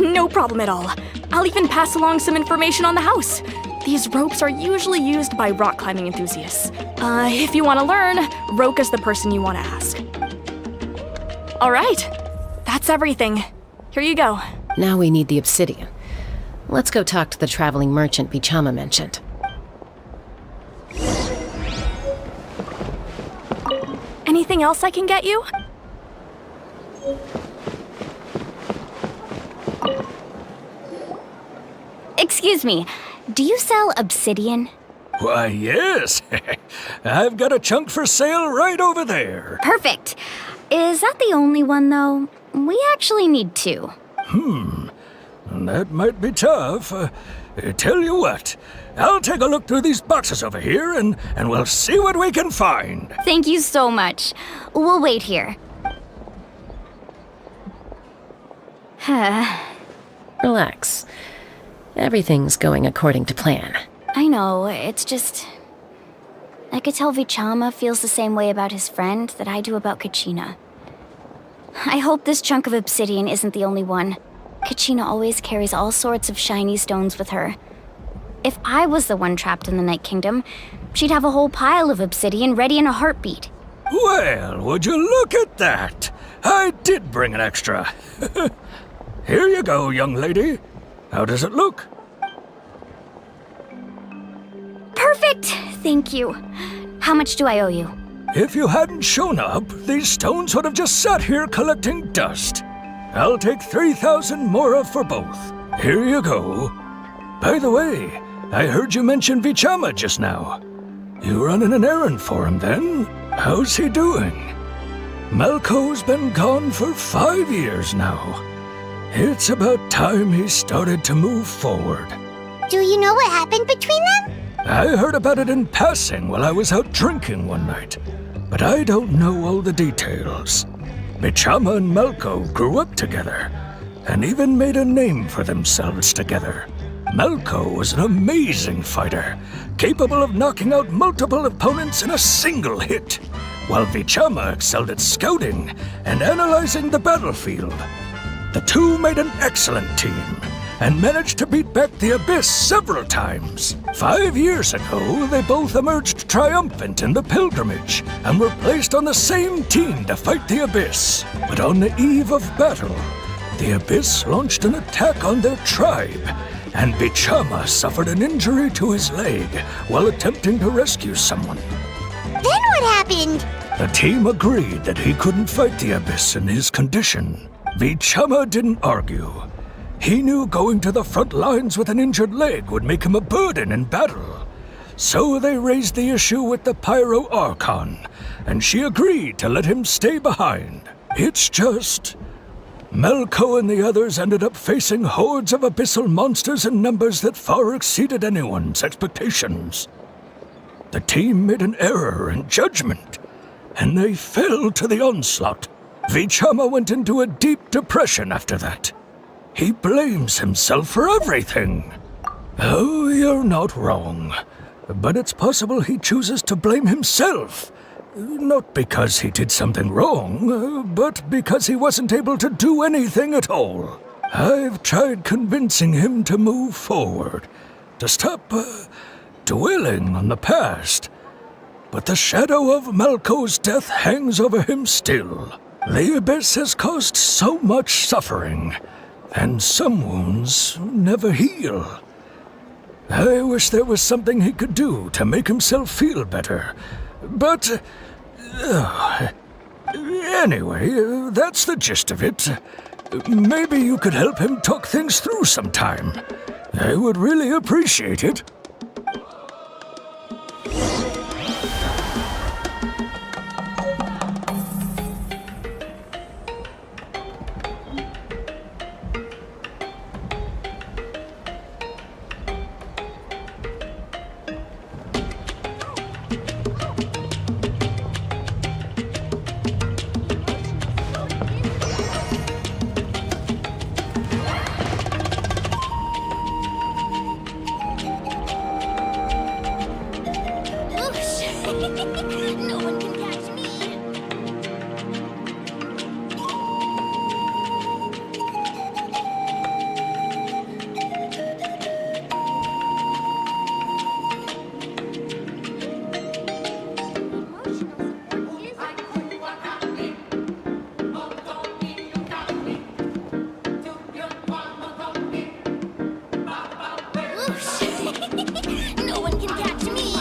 no problem at all. I'll even pass along some information on the house. These ropes are usually used by rock climbing enthusiasts. If you want to learn, Roka's the person you want to ask. All right, that's everything. Here you go. Now we need the obsidian. Let's go talk to the traveling merchant Bichama mentioned. Anything else I can get you? Excuse me, do you sell obsidian? Why, yes. I've got a chunk for sale right over there. Perfect. Is that the only one, though? We actually need 2. That might be tough. Tell you what, I'll take a look through these boxes over here and we'll see what we can find. Thank you so much. We'll wait here. Relax. Everything's going according to plan. I know, it's just... I could tell Vichama feels the same way about his friend that I do about Kachina. I hope this chunk of obsidian isn't the only one. Kachina always carries all sorts of shiny stones with her. If I was the one trapped in the Night Kingdom, she'd have a whole pile of obsidian ready in a heartbeat. Well, would you look at that? I did bring an extra. Here you go, young lady. How does it look? Perfect! Thank you. How much do I owe you? If you hadn't shown up, these stones would have just sat here collecting dust. I'll take 3,000 mora for both. Here you go. By the way, I heard you mention Vichama just now. You running an errand for him then? How's he doing? Malco's been gone for 5 years now. It's about time he started to move forward. Do you know what happened between them? I heard about it in passing while I was out drinking one night, but I don't know all the details. Vichama and Melko grew up together, and even made a name for themselves together. Melko was an amazing fighter, capable of knocking out multiple opponents in a single hit, while Vichama excelled at scouting and analyzing the battlefield. The two made an excellent team, and managed to beat back the Abyss several times. 5 years ago, they both emerged triumphant in the pilgrimage, and were placed on the same team to fight the Abyss. But on the eve of battle, the Abyss launched an attack on their tribe, and Vichama suffered an injury to his leg while attempting to rescue someone. Then what happened? The team agreed that he couldn't fight the Abyss in his condition. Vichama didn't argue. He knew going to the front lines with an injured leg would make him a burden in battle. So they raised the issue with the Pyro Archon, and she agreed to let him stay behind. It's just... Melko and the others ended up facing hordes of abyssal monsters in numbers that far exceeded anyone's expectations. The team made an error in judgment, and they fell to the onslaught. Vichama went into a deep depression after that. He blames himself for everything. Oh, you're not wrong. But it's possible he chooses to blame himself. Not because he did something wrong, but because he wasn't able to do anything at all. I've tried convincing him to move forward, to stop dwelling on the past. But the shadow of Melko's death hangs over him still. The Abyss has caused so much suffering, and some wounds never heal. I wish there was something he could do to make himself feel better. But... anyway, that's the gist of it. Maybe you could help him talk things through sometime. I would really appreciate it. No one can catch me. No one can catch me.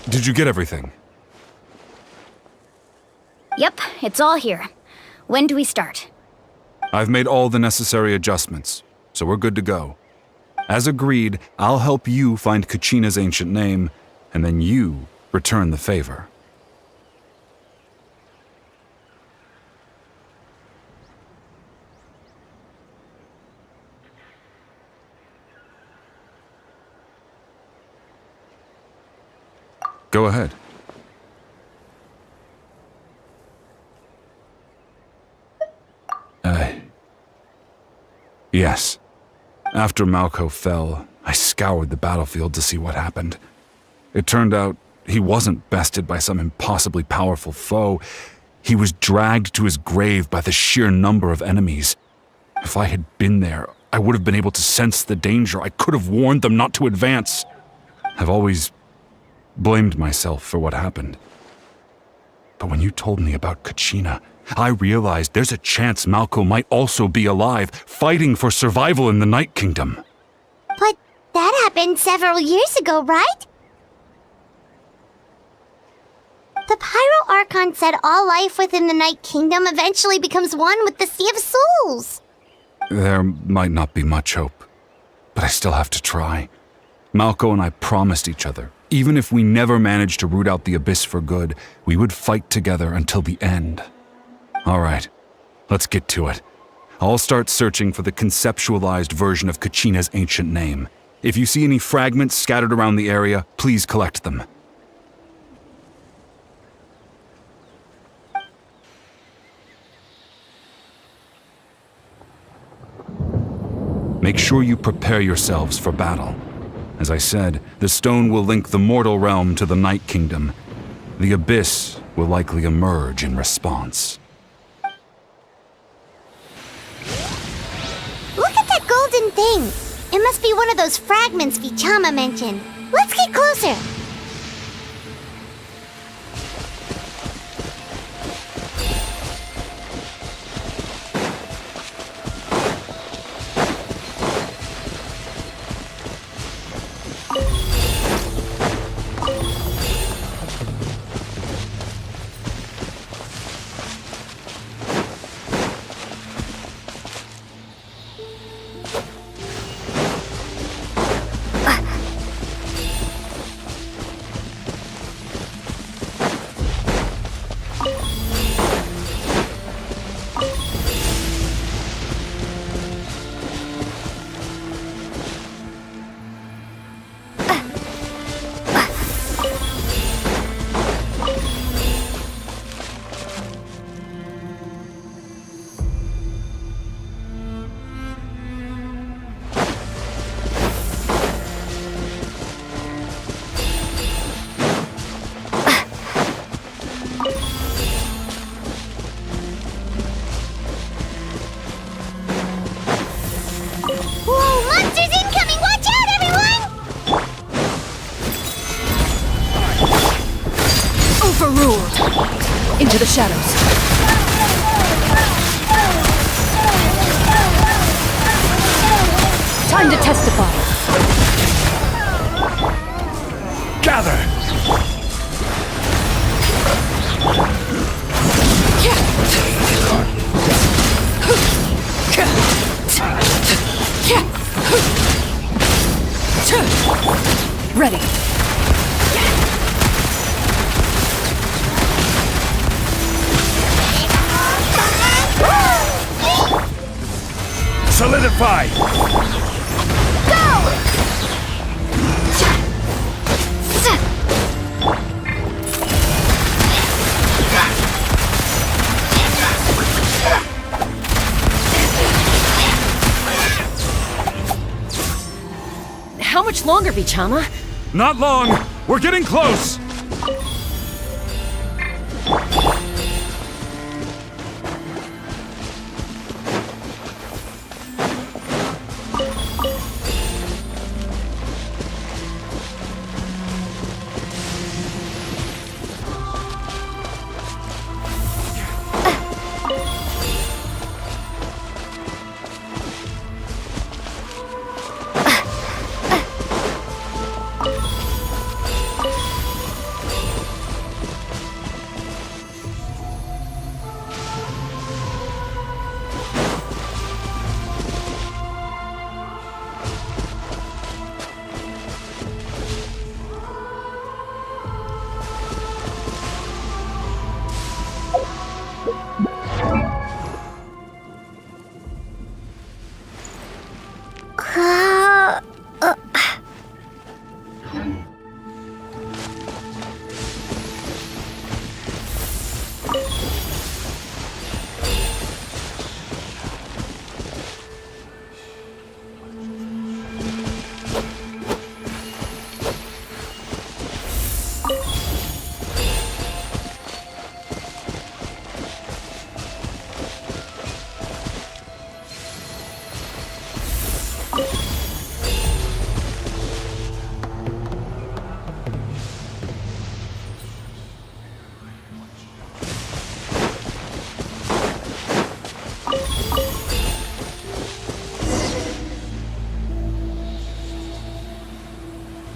Did you get everything? Yep, it's all here. When do we start? I've made all the necessary adjustments, so we're good to go. As agreed, I'll help you find Kachina's ancient name, and then you return the favor. Go ahead. Yes. After Malko fell, I scoured the battlefield to see what happened. It turned out he wasn't bested by some impossibly powerful foe. He was dragged to his grave by the sheer number of enemies. If I had been there, I would have been able to sense the danger. I could have warned them not to advance. I've always blamed myself for what happened. But when you told me about Kachina, I realized there's a chance Malko might also be alive, fighting for survival in the Night Kingdom. But that happened several years ago, right? The Pyro Archon said all life within the Night Kingdom eventually becomes one with the Sea of Souls. There might not be much hope, but I still have to try. Malko and I promised each other, even if we never managed to root out the Abyss for good, we would fight together until the end. All right, let's get to it. I'll start searching for the conceptualized version of Kachina's ancient name. If you see any fragments scattered around the area, please collect them. Make sure you prepare yourselves for battle. As I said, the stone will link the mortal realm to the Night Kingdom. The Abyss will likely emerge in response. Look at that golden thing! It must be one of those fragments Vichama mentioned. Let's get closer! Into the shadows. Time to testify. Gather! Ready. Solidify! How much longer, Vichama? Not long! We're getting close!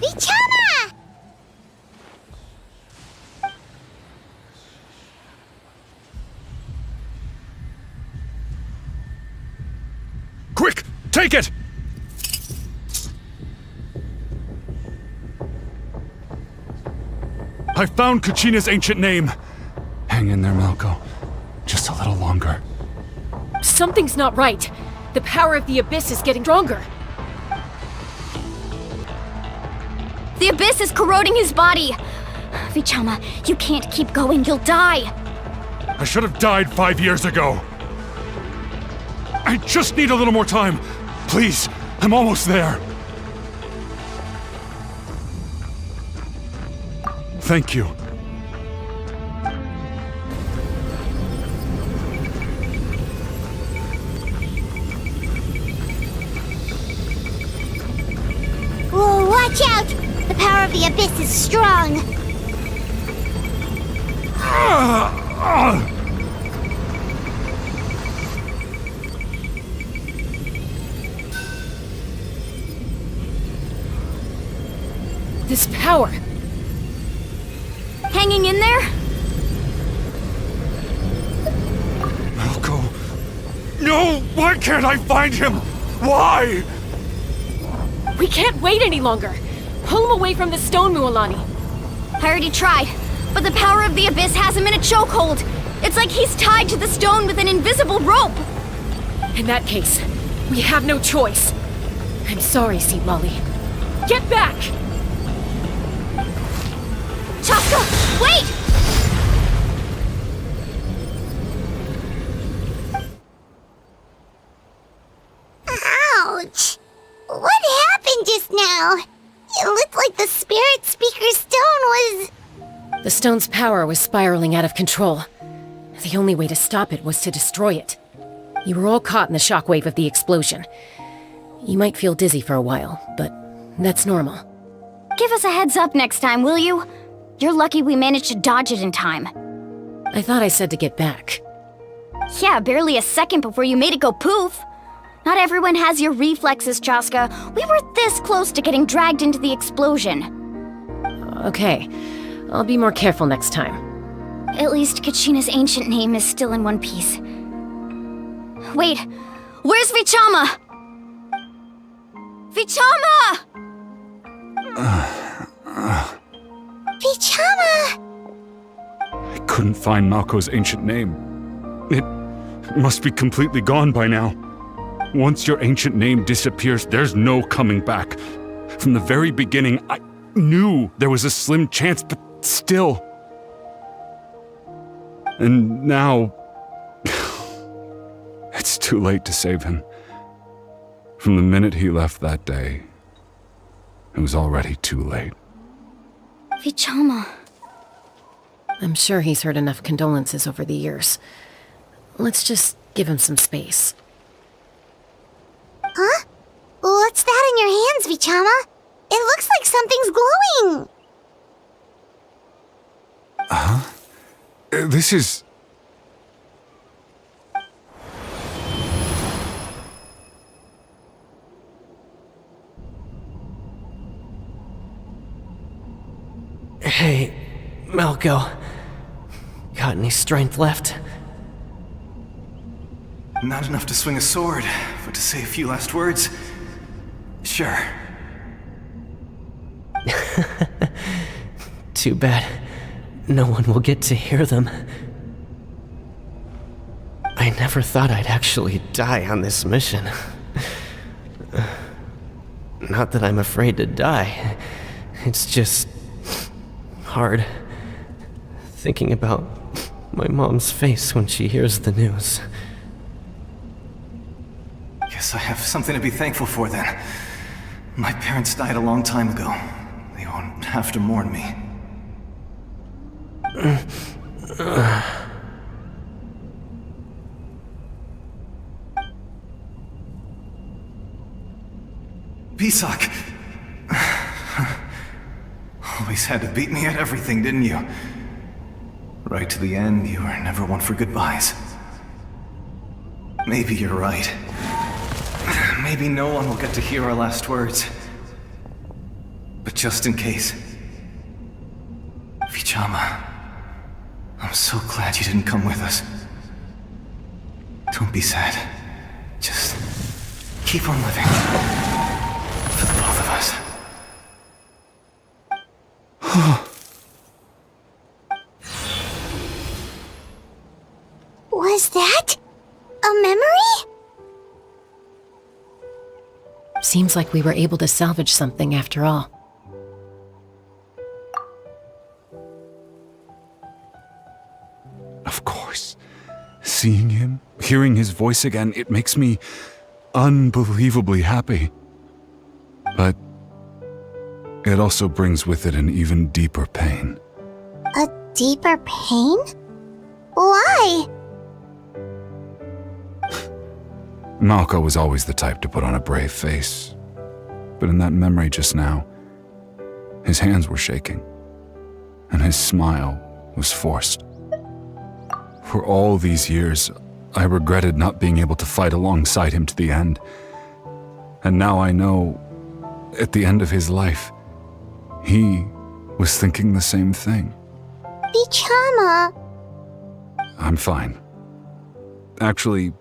Vichama! Quick! Take it! I found Kachina's ancient name. Hang in there, Malco. Just a little longer. Something's not right. The power of the Abyss is getting stronger. The Abyss is corroding his body. Vichama, you can't keep going. You'll die. I should have died 5 years ago. I just need a little more time. Please, I'm almost there. Thank you. Whoa, watch out! The power of the Abyss is strong. This power. Hanging in there? Malco. No! Why can't I find him? Why? We can't wait any longer. Pull him away from the stone, Mualani. I already tried, but the power of the Abyss has him in a chokehold. It's like he's tied to the stone with an invisible rope. In that case, we have no choice. I'm sorry, Seat Lolly. Get back! Chaska, wait! Ouch! What happened just now? It looked like the Spirit Speaker's stone was... The stone's power was spiraling out of control. The only way to stop it was to destroy it. You were all caught in the shockwave of the explosion. You might feel dizzy for a while, but that's normal. Give us a heads up next time, will you? You're lucky we managed to dodge it in time. I thought I said to get back. Yeah, barely a second before you made it go poof. Not everyone has your reflexes, Chaska. We were this close to getting dragged into the explosion. Okay, I'll be more careful next time. At least Kachina's ancient name is still in one piece. Wait, where's Vichama? Vichama! Vichama! I couldn't find Malco's ancient name. It must be completely gone by now. Once your ancient name disappears, there's no coming back. From the very beginning, I knew there was a slim chance, but still. And now... it's too late to save him. From the minute he left that day, it was already too late. Vichama. I'm sure he's heard enough condolences over the years. Let's just give him some space. Huh? What's that in your hands, Vichama? It looks like something's glowing! Huh? This is... Hey, Malco. Got any strength left? Not enough to swing a sword, but to say a few last words? Sure. Too bad. No one will get to hear them. I never thought I'd actually die on this mission. Not that I'm afraid to die. It's just hard thinking about my mom's face when she hears the news. Guess I have something to be thankful for then. My parents died a long time ago. They won't have to mourn me. Pisak! Always had to beat me at everything, didn't you? Right to the end, you were never one for goodbyes. Maybe you're right. Maybe no one will get to hear our last words. But just in case... Vichama, I'm so glad you didn't come with us. Don't be sad. Just keep on living. For the both of us. Was that a memory? Seems like we were able to salvage something after all. Of course. Seeing him, hearing his voice again, it makes me unbelievably happy. But it also brings with it an even deeper pain. A deeper pain? Why? Malco was always the type to put on a brave face. But in that memory just now, his hands were shaking, and his smile was forced. For all these years, I regretted not being able to fight alongside him to the end. And now I know, at the end of his life, he was thinking the same thing. Vichama. I'm fine. Actually,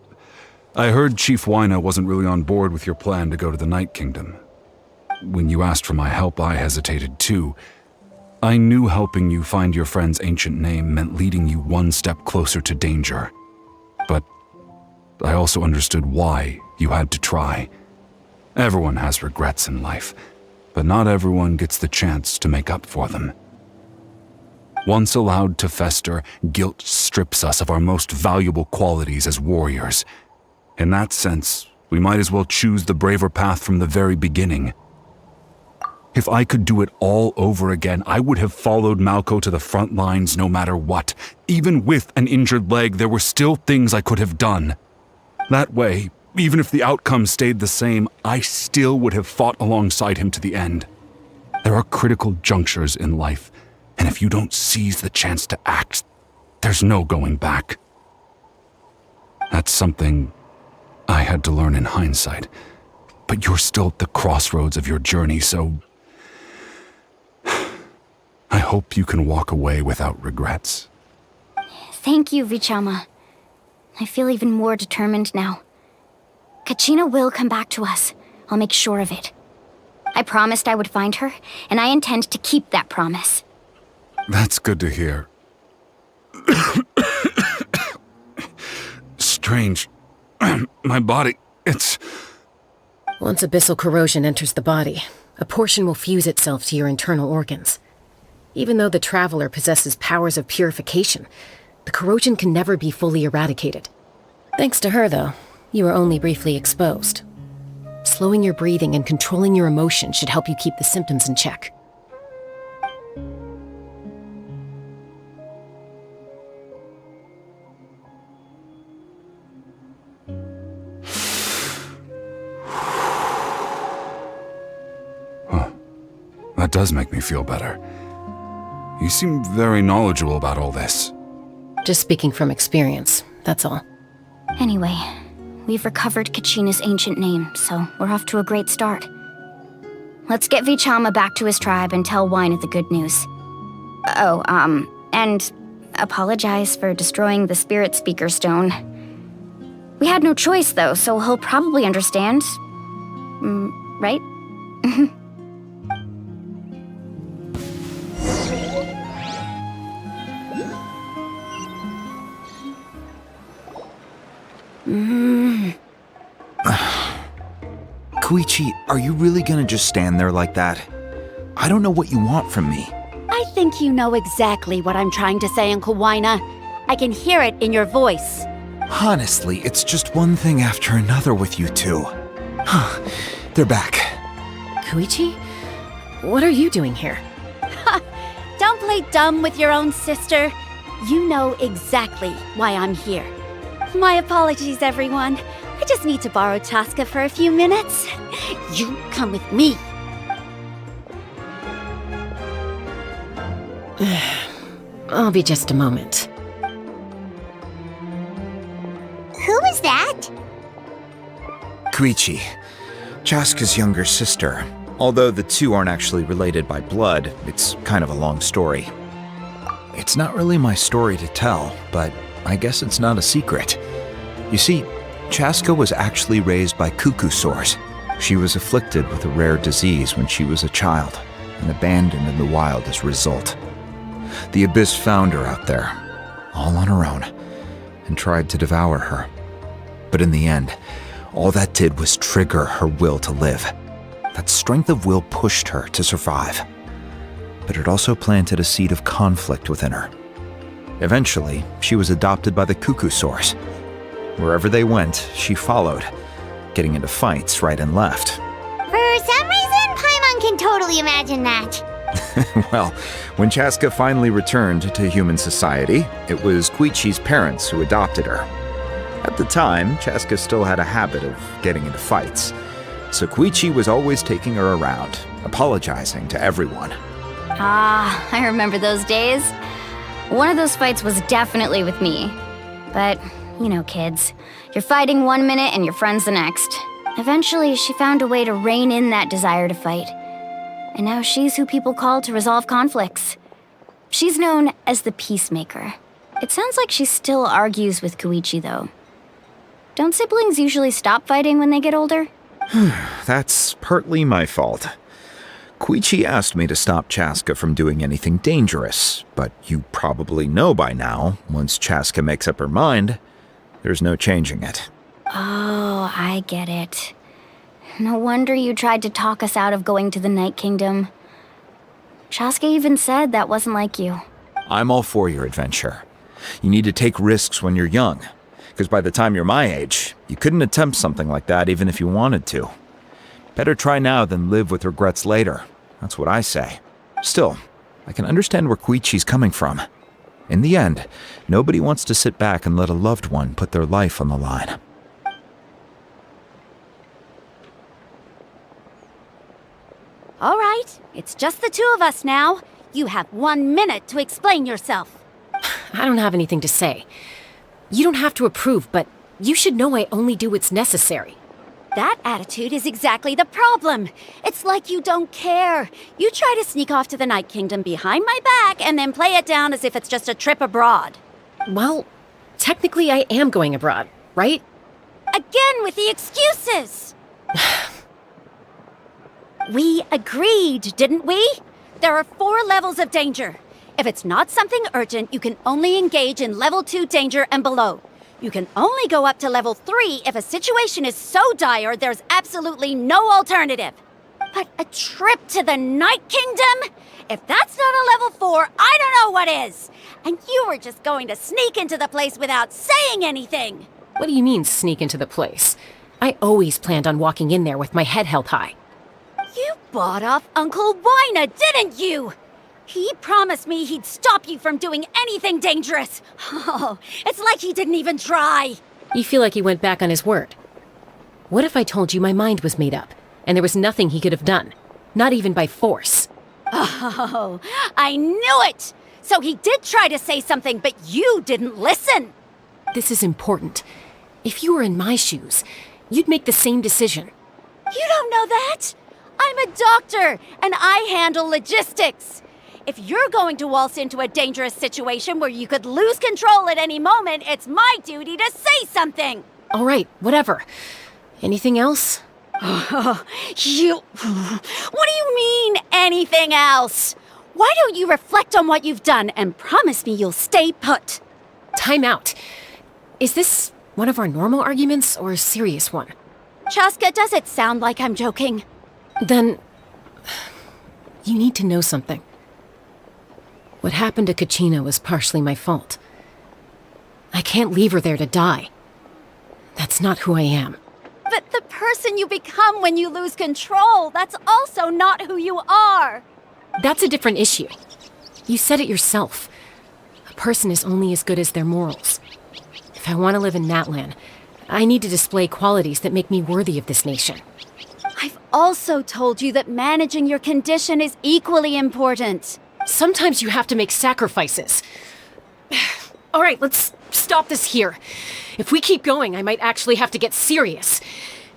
I heard Chief Wyna wasn't really on board with your plan to go to the Night Kingdom. When you asked for my help, I hesitated too. I knew helping you find your friend's ancient name meant leading you one step closer to danger. But I also understood why you had to try. Everyone has regrets in life, but not everyone gets the chance to make up for them. Once allowed to fester, guilt strips us of our most valuable qualities as warriors. In that sense, we might as well choose the braver path from the very beginning. If I could do it all over again, I would have followed Malco to the front lines no matter what. Even with an injured leg, there were still things I could have done. That way, even if the outcome stayed the same, I still would have fought alongside him to the end. There are critical junctures in life, and if you don't seize the chance to act, there's no going back. That's something I had to learn in hindsight, but you're still at the crossroads of your journey, so I hope you can walk away without regrets. Thank you, Vichama. I feel even more determined now. Kachina will come back to us. I'll make sure of it. I promised I would find her, and I intend to keep that promise. That's good to hear. Strange. My body, it's... Once abyssal corrosion enters the body, a portion will fuse itself to your internal organs. Even though the Traveler possesses powers of purification, the corrosion can never be fully eradicated. Thanks to her, though, you were only briefly exposed. Slowing your breathing and controlling your emotions should help you keep the symptoms in check. That does make me feel better. You seem very knowledgeable about all this. Just speaking from experience, that's all. Anyway, we've recovered Kachina's ancient name, so we're off to a great start. Let's get Vichama back to his tribe and tell Wyna the good news. Oh, and apologize for destroying the Spirit Speaker Stone. We had no choice, though, so he'll probably understand. Right? Koichi, are you really gonna just stand there like that? I don't know what you want from me. I think you know exactly what I'm trying to say, Uncle Wina. I can hear it in your voice. Honestly, it's just one thing after another with you two. They're back. Koichi? What are you doing here? Don't play dumb with your own sister. You know exactly why I'm here. My apologies, everyone. I just need to borrow Chaska for a few minutes. You come with me. I'll be just a moment. Who was that? Koichi, Chaska's younger sister. Although the two aren't actually related by blood, it's kind of a long story. It's not really my story to tell, but I guess it's not a secret. You see, Chaska was actually raised by cuckoo sores. She was afflicted with a rare disease when she was a child, and abandoned in the wild as a result. The Abyss found her out there, all on her own, and tried to devour her. But in the end, all that did was trigger her will to live. That strength of will pushed her to survive. But it also planted a seed of conflict within her. Eventually, she was adopted by the cuckoo sores. Wherever they went, she followed, getting into fights right and left. For some reason, Paimon can totally imagine that. Well, when Chaska finally returned to human society, it was Koichi's parents who adopted her. At the time, Chaska still had a habit of getting into fights, so Koichi was always taking her around, apologizing to everyone. Ah, I remember those days. One of those fights was definitely with me. But, you know, kids. You're fighting one minute and your friend's the next. Eventually, she found a way to rein in that desire to fight. And now she's who people call to resolve conflicts. She's known as the Peacemaker. It sounds like she still argues with Koichi, though. Don't siblings usually stop fighting when they get older? That's partly my fault. Koichi asked me to stop Chaska from doing anything dangerous, but you probably know by now, once Chaska makes up her mind, there's no changing it. Oh, I get it. No wonder you tried to talk us out of going to the Night Kingdom. Chaska even said that wasn't like you. I'm all for your adventure. You need to take risks when you're young, because by the time you're my age, you couldn't attempt something like that even if you wanted to. Better try now than live with regrets later. That's what I say. Still, I can understand where Koichi's coming from. In the end, nobody wants to sit back and let a loved one put their life on the line. All right, it's just the two of us now. You have 1 minute to explain yourself. I don't have anything to say. You don't have to approve, but you should know I only do what's necessary. That attitude is exactly the problem. It's like you don't care. You try to sneak off to the Night Kingdom behind my back and then play it down as if it's just a trip abroad. Well, technically I am going abroad, right? Again with the excuses! We agreed, didn't we? There are 4 levels of danger. If it's not something urgent, you can only engage in level 2 danger and below. You can only go up to level 3 if a situation is so dire there's absolutely no alternative. But a trip to the Night Kingdom? If that's not a level 4, I don't know what is. And you were just going to sneak into the place without saying anything. What do you mean, sneak into the place? I always planned on walking in there with my head held high. You bought off Uncle Wina, didn't you? He promised me he'd stop you from doing anything dangerous. Oh, it's like he didn't even try. You feel like he went back on his word. What if I told you my mind was made up, and there was nothing he could have done? Not even by force. Oh, I knew it! So he did try to say something, but you didn't listen. This is important. If you were in my shoes, you'd make the same decision. You don't know that? I'm a doctor, and I handle logistics. If you're going to waltz into a dangerous situation where you could lose control at any moment, it's my duty to say something. All right, whatever. Anything else? What do you mean, anything else? Why don't you reflect on what you've done and promise me you'll stay put? Time out. Is this one of our normal arguments or a serious one? Chaska, does it sound like I'm joking? Then... you need to know something. What happened to Kachina was partially my fault. I can't leave her there to die. That's not who I am. But the person you become when you lose control, that's also not who you are! That's a different issue. You said it yourself. A person is only as good as their morals. If I want to live in Natlan, I need to display qualities that make me worthy of this nation. I've also told you that managing your condition is equally important. Sometimes you have to make sacrifices. All right, let's stop this here. If we keep going, I might actually have to get serious.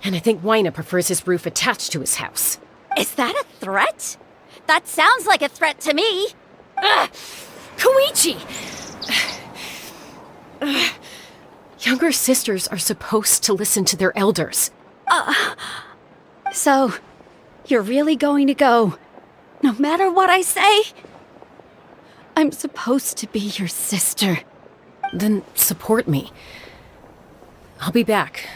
And I think Wyna prefers his roof attached to his house. Is that a threat? That sounds like a threat to me. Koichi! Younger sisters are supposed to listen to their elders. So, you're really going to go, no matter what I say? I'm supposed to be your sister. Then support me. I'll be back.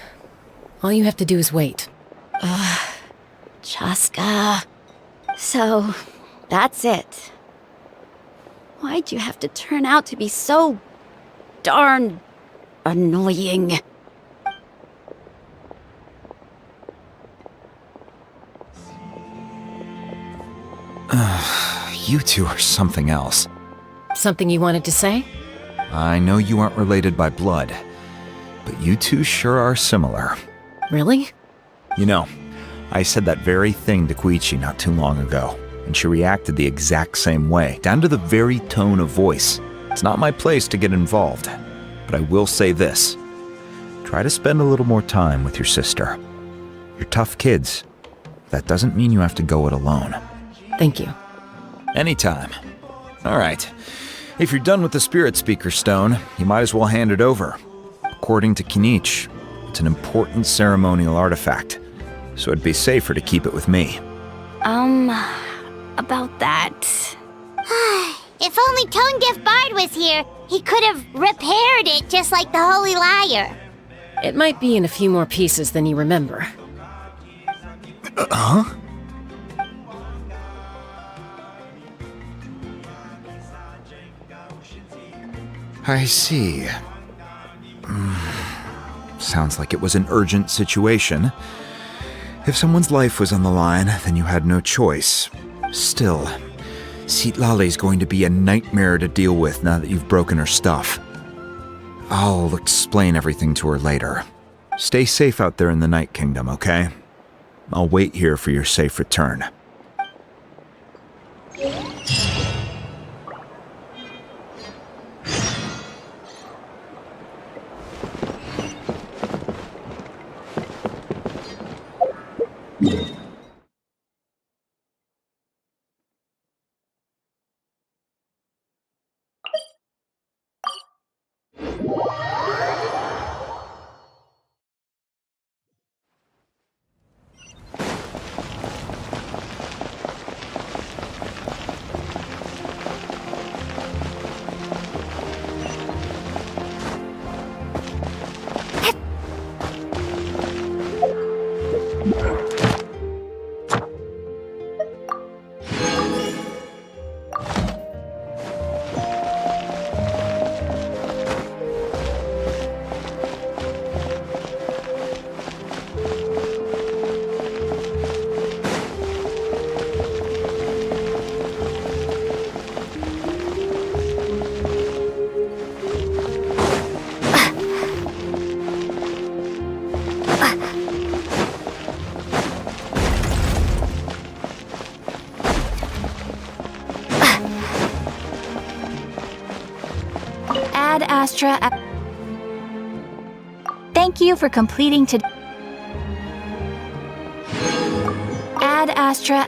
All you have to do is wait. Chaska. So, that's it. Why'd you have to turn out to be so darn annoying? You two are something else. Something you wanted to say? I know you aren't related by blood, but you two sure are similar. Really? You know, I said that very thing to Koichi not too long ago, and she reacted the exact same way, down to the very tone of voice. It's not my place to get involved, but I will say this. Try to spend a little more time with your sister. You're tough kids. That doesn't mean you have to go it alone. Thank you. Anytime. All right. If you're done with the Spirit Speaker Stone, you might as well hand it over. According to Kinich, it's an important ceremonial artifact, so it'd be safer to keep it with me. About that... If only Tone Deaf Bard was here, he could have repaired it just like the Holy Liar. It might be in a few more pieces than you remember. Huh? I see. Sounds like it was an urgent situation. If someone's life was on the line, then you had no choice. Still, Citlali's going to be a nightmare to deal with now that you've broken her stuff. I'll explain everything to her later. Stay safe out there in the Night Kingdom, okay? I'll wait here for your safe return. Ad Astra... Thank you for completing to... Ad Astra...